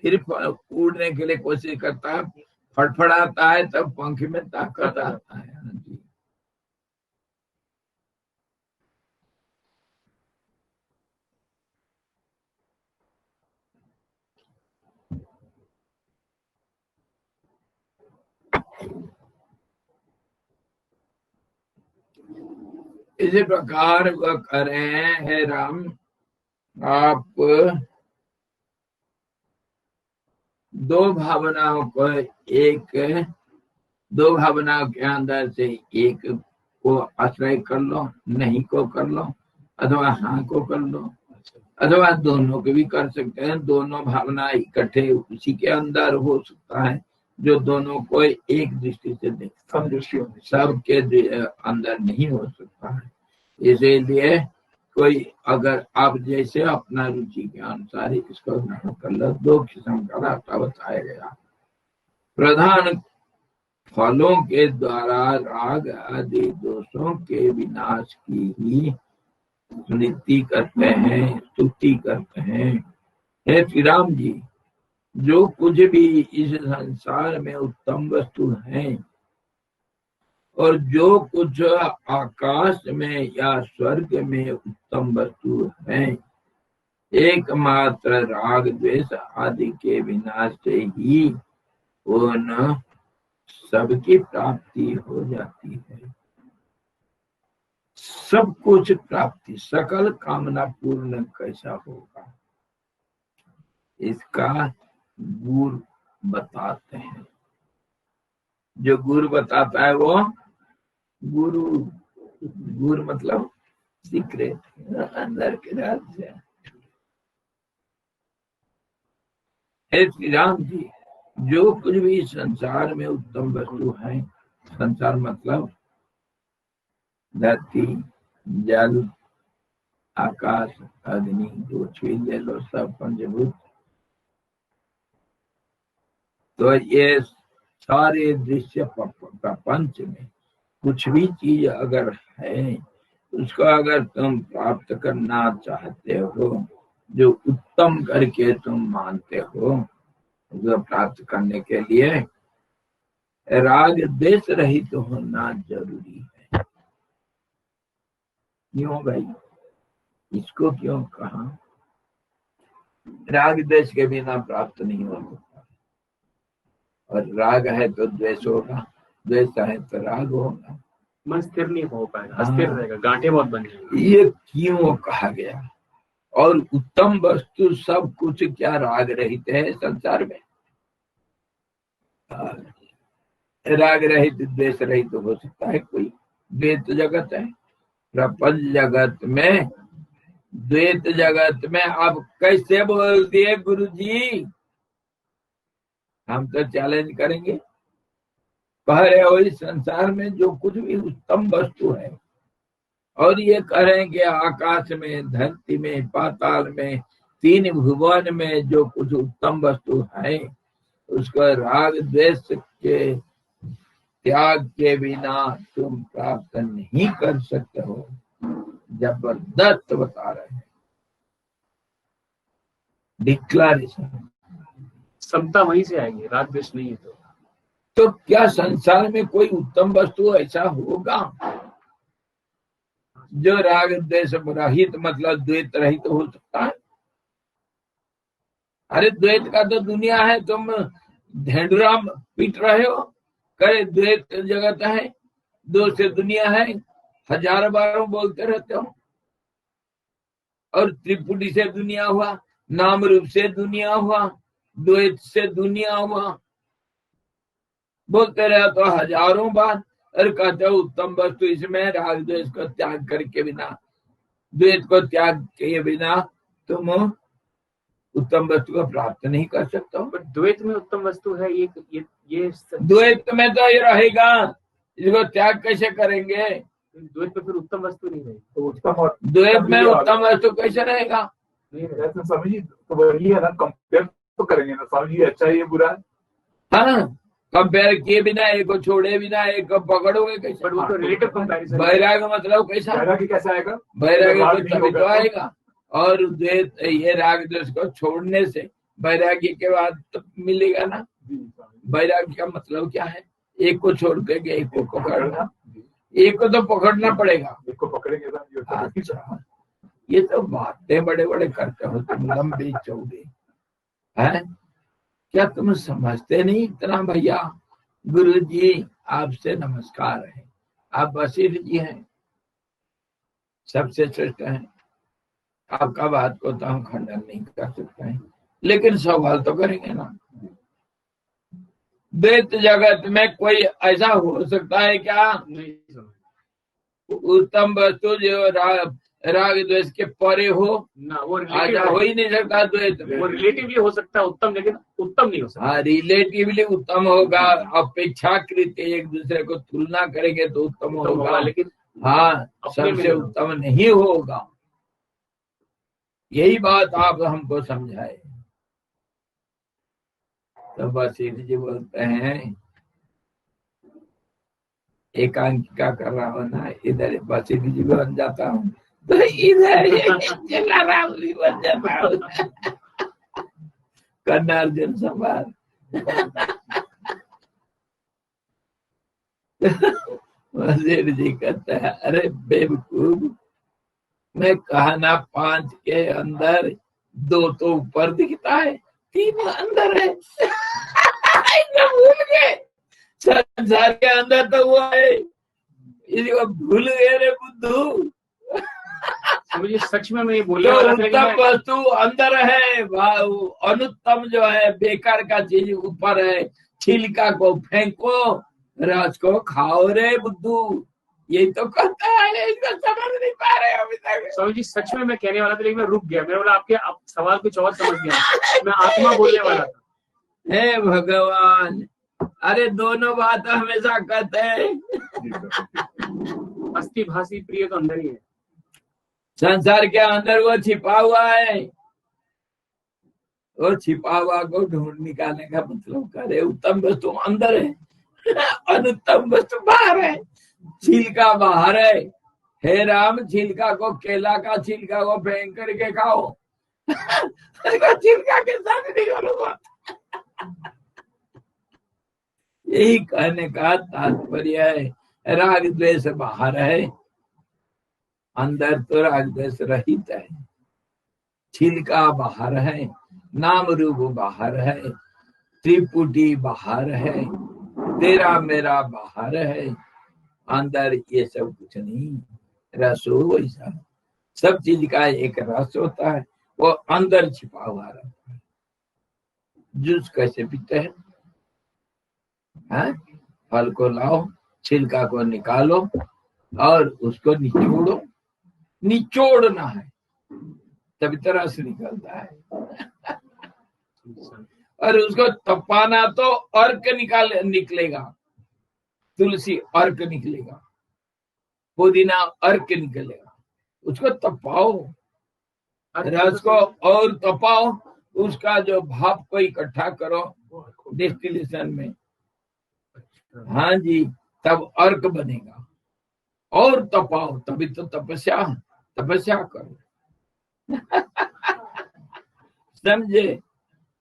फिर उड़ने के लिए कोशिश करता है, फड़फड़ाता है, तब पंख में ताकत आता है। इसी प्रकार वह कह रहे हैं राम, आप दो भावनाओं के अंदर से एक को आश्रय कर लो, नहीं को कर लो, अथवा हाँ को कर लो, अथवा दोनों के भी कर सकते हैं। दोनों भावना इकट्ठे उसी के अंदर हो सकता है जो दोनों को एक दृष्टि से देखता है, सबके अंदर नहीं हो सकता है। इसीलिए कोई अगर आप जैसे अपना रुचि के अनुसार इसको ग्रहण कर लो। दो किस्म का रास्ता बताया गया। प्रधान फलों के द्वारा राग आदि दोषों के विनाश की ही स्मृति करते हैं, स्तुति करते हैं। हे श्री राम जी, जो कुछ भी इस संसार में उत्तम वस्तु है और जो कुछ आकाश में या स्वर्ग में उत्तम वस्तु है, एकमात्र राग द्वेष आदि के विनाश से ही उन सबकी प्राप्ति हो जाती है। सब कुछ प्राप्ति, सकल कामना पूर्ण कैसा होगा, इसका गुरु बताते हैं। जो गुरु बताता है वो गुरु मतलब सीक्रेट, अंदर के रहस्य। हे श्री राम जी, जो कुछ भी संसार में उत्तम वस्तु है, संसार मतलब धरती, जल, आकाश, अग्नि, जो छुई ले लो सब पंचभूत। तो ये सारे दृश्य प्रपंच में कुछ भी चीज अगर है, उसको अगर तुम प्राप्त करना चाहते हो, जो उत्तम करके तुम मानते हो, जो प्राप्त करने के लिए राग द्वेष रहित तो होना जरूरी है। क्यों भाई, इसको क्यों कहा? राग द्वेष के बिना प्राप्त नहीं हो सकता, और राग है तो द्वेष होगा, द्वेष है तो राग होगा। मन स्थिर नहीं हो पाएगा, अस्थिर रहेगा, गांठे बहुत बन जाएंगे। ये क्यों कहा गया? और उत्तम वस्तु सब कुछ क्या राग रहित है संसार में? राग रहित द्वेष रहित हो सकता है कोई? द्वैत जगत है, प्रपंच जगत में, द्वैत जगत में। आप कैसे बोल दिए गुरुजी? हम तो चैलेंज करेंगे। कह रहे हो इस संसार में जो कुछ भी उत्तम वस्तु है, और ये कह रहे हैं कि आकाश में, धरती में, पाताल में, तीन भुवन में जो कुछ उत्तम वस्तु है, उसको राग द्वेष के त्याग के बिना तुम प्राप्त नहीं कर सकते हो। जबरदस्त बता रहे हैं, डिक्लेरेशन। समता वहीं से आएगी, राग द्वेष नहीं है तो क्या संसार में कोई उत्तम वस्तु ऐसा होगा जो राग द्वेष रहित, मतलब द्वैत रहित हो सकता है? अरे द्वैत का तो दुनिया है, तुम ढेंडुरा पीट रहे हो, करे द्वैत जगत है, दो से दुनिया है, हजारों बारों बोलते रहते हो। और त्रिपुटी से दुनिया हुआ, नाम रूप से दुनिया हुआ, द्वैत से दुनिया हुआ, बोलते रहे तो हजारों बार। और कहते हो उत्तम वस्तु इसमें राग द्वेष को त्याग करके बिना, द्वैत को त्याग के बिना तुम उत्तम वस्तु को प्राप्त नहीं कर सकते हो। पर द्वैत में उत्तम वस्तु है, ये द्वैत में तो ये रहेगा, इसको त्याग कैसे करेंगे? द्वैत में फिर उत्तम वस्तु नहीं रहेगी। तो उत्तम और द्वैत में उत्तम वस्तु कैसे रहेगा? स्वामी जी तो वही है ना, कंपेयर तो करेंगे ना स्वामी जी, अच्छा है ये बुरा है। हाँ, कंपेयर किए बिना, एक को छोड़े बिना एक को पकड़ोगे कैसे? बट वो तो रिलेटिव कंपैरिजन। वैराग्य मतलब कैसा? वैराग्य कैसे आएगा? वैराग्य तो तभी तो आएगा। और द्वैत, ये राग द्वेष को छोड़ने से वैराग्य के बाद तो मिलेगा ना। वैराग्य का मतलब क्या है? एक को छोड़ के एक को पकड़ना, एक को तो पकड़ना पड़ेगा, एक को पकड़ेंगे ना। अच्छा, ये तो बातें बड़े बड़े करते हो तुम, लंबी चौड़ी है। क्या तुम समझते नहीं इतना? भैया गुरु जी आपसे नमस्कार है, आप वशिष्ठ जी हैं, सबसे श्रेष्ठ हैं। आपका बात को तो हम खंडन नहीं कर सकते हैं, लेकिन सवाल तो करेंगे ना। द्वैत जगत में कोई ऐसा हो सकता है क्या? उत्तम वस्तु जो राग द्वेष के परे हो ना, वो आजा हो ही नहीं सकता द्वैत में। वो रिलेटिवली हो सकता है उत्तम, लेकिन उत्तम नहीं हो सकता। हाँ, रिलेटिवली उत्तम होगा, अपेक्षाकृत एक दूसरे को तुलना करेंगे तो उत्तम होगा, लेकिन हाँ सबसे उत्तम नहीं होगा। यही बात आप हमको समझाए। तो वशिष्ठ जी बोलते हैं, एकांकिका कर रहा हूँ ना, इधर वशिष्ठ जी बन जाता हूँ तो इधर जलाराम भी बन जाता हूँ। कन्ना अर्जुन सवार। वशिष्ठ जी कहते हैं, अरे बेवकूफ, मैं कहा ना 5 के अंदर 2 तो ऊपर दिखता है, 3 अंदर है। भूल गए, संसार के अंदर तो वो है, इसको भूल गए रे बुद्धू। मुझे सच में मैं ये बोलने वाला था, उत्तम वस्तु अंदर है, अनुत्तम जो है बेकार का चीज ऊपर है। छिलका को फेंको, रस को खाओ रे बुद्धू, यही तो कहता है। इसको समझ नहीं पा रहे अभी तक। स्वामी जी सच में मैं कहने वाला था, लेकिन मैं रुक गया। मैं बोला आपके आप सवाल कुछ और समझ गया, मैं आत्मा बोलने वाला था। हे भगवान, अरे दोनों बात हमेशा कहते हैं। अस्थि भासी प्रिय तो अंदर ही है। संसार के अंदर वो छिपा हुआ है, वो छिपा हुआ को ढूंढ निकालने का मतलब करे। उत्तम वस्तु अंदर है, अनुत्तम वस्तु बाहर है, छिलका बाहर है। हे राम, छिलका को, केला का छिलका को फेंक करके खाओ, छिलका के साथ निकालो। यही कहने का तात्पर्य है। राग द्वेष बाहर है, अंदर तो राग द्वेष रहित है। छिलका बाहर है, नाम रूप बाहर है, त्रिपुटी बाहर है, तेरा मेरा बाहर है, अंदर ये सब कुछ नहीं। रस हो वैसा, सब चीज का एक रस होता है, वो अंदर छिपा हुआ रहता है। जूस कैसे पीते हैं? फल को लाओ, छिलका को निकालो और उसको निचोड़ो, निचोड़ना है तभी तो रस निकलता है। और उसको तपाना तो अर्क निकलेगा, तुलसी अर्क निकलेगा, पुदीना अर्क निकलेगा। उसको तपाओ, रस को और तपाओ, उसका जो भाप को इकट्ठा करो डिस्टिलेशन में, हाँ जी, तब अर्क बनेगा। और तपाओ, तभी तो तपस्या करो। समझे?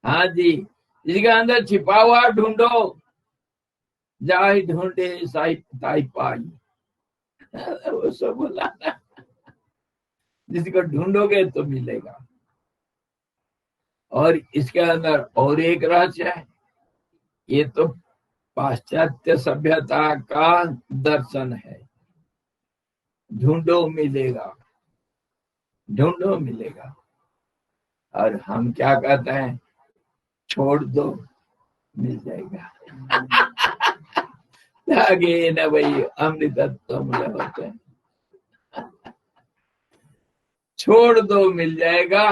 हाँ जी, इसके अंदर छिपा हुआ ढूंढो, जाहि ढूंढे ताहि पाई, वो सब बोला ना। जिसको ढूंढोगे तो मिलेगा। और इसके अंदर और एक रहस्य है, ये तो पाश्चात्य सभ्यता का दर्शन है। ढूंढो मिलेगा, ढूंढो मिलेगा। और हम क्या कहते हैं? छोड़ दो मिल जाएगा। आगे न भाई अमृतत्वम लभते, छोड़ दो मिल जाएगा।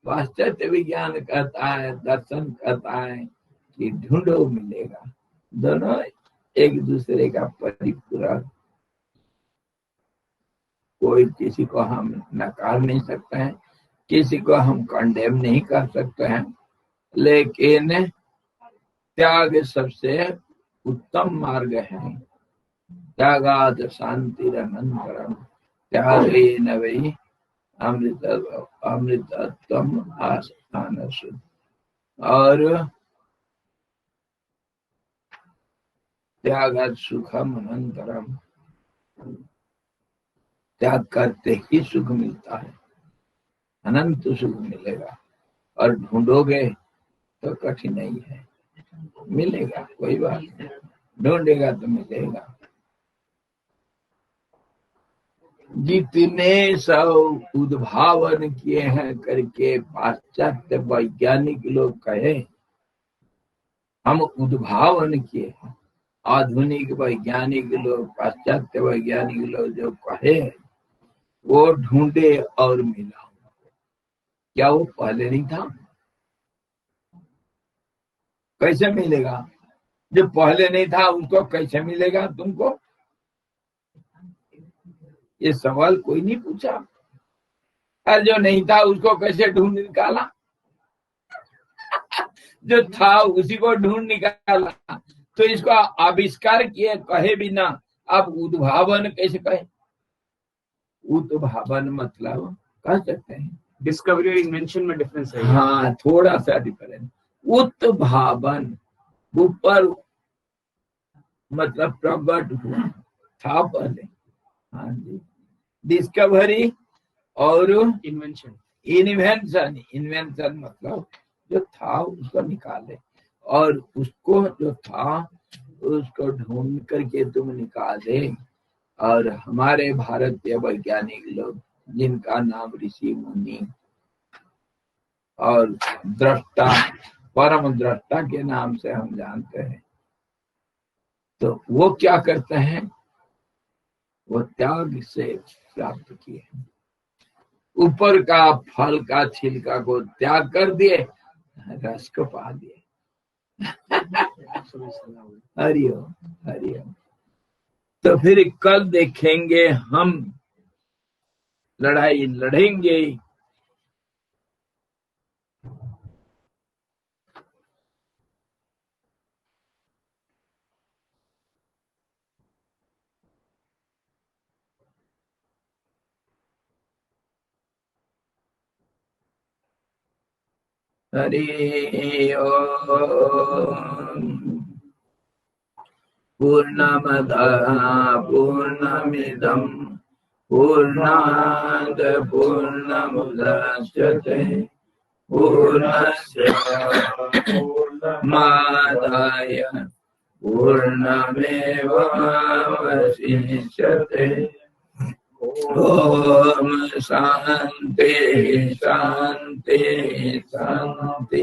पाश्चात्य विज्ञान कहता है, दर्शन कहता है कि ढूंढो मिलेगा। दोनों एक दूसरे का परिपूरक, कोई किसी को हम नकार नहीं सकते हैं, किसी को हम कंडेम नहीं कर सकते हैं, लेकिन त्याग सबसे उत्तम मार्ग है। त्यागाद शांतिरनंतरम त्यागेन वै अमृतत्वम आस्थानसु। और त्यागाद सुखम अनंतरम, त्याग करते ही सुख मिलता है, अनंत सुख मिलेगा। और ढूंढोगे तो कठिनाई है, मिलेगा, कोई बात नहीं, ढूंढेगा तो मिलेगा। जितने सब उद्भावन किए हैं करके पाश्चात्य वैज्ञानिक लोग कहे, हम उद्भावन किए हैं। आधुनिक वैज्ञानिक लोग, पाश्चात्य वैज्ञानिक लोग जो कहे, वो ढूंढे और मिला। क्या वो पहले नहीं था? कैसे मिलेगा? जो पहले नहीं था उसको कैसे मिलेगा तुमको? ये सवाल कोई नहीं पूछा। और जो नहीं था उसको कैसे ढूंढ निकाला? जो था उसी को ढूंढ निकाला। तो इसको आविष्कार किए कहे बिना आप उद्भावन कैसे कहे? उद्भावन मतलब कह सकते हैं डिस्कवरी और इन्वेंशन में डिफरेंस है। हाँ, थोड़ा सा डिफरेंस। उत्भावन ऊपर मतलब प्रकट हुआ था पहले। हाँ जी, डिस्कवरी और इन्वेंशन, इन्वेंशन मतलब जो था उसको निकाले, और उसको जो था उसको ढूंढ करके तुम निकाले। और हमारे भारतीय वैज्ञानिक लोग, जिनका नाम ऋषि मुनि और दृष्टा, परम दृष्टा के नाम से हम जानते हैं, तो वो क्या करते हैं? वो त्याग से प्राप्त किए, ऊपर का फल का छिलका को त्याग कर दिए, रस को पा दिए। हरिओम हरिओम। तो फिर कल देखेंगे हम लड़ाई लड़ेंगे। हरि ओम। पूर्णमदः पूर्णमिदं पूर्णात् पूर्णमुदच्यते पूर्णस्य पूर्णमादाय पूर्णमेवावशिष्यते। ओम शांति शांति शांति।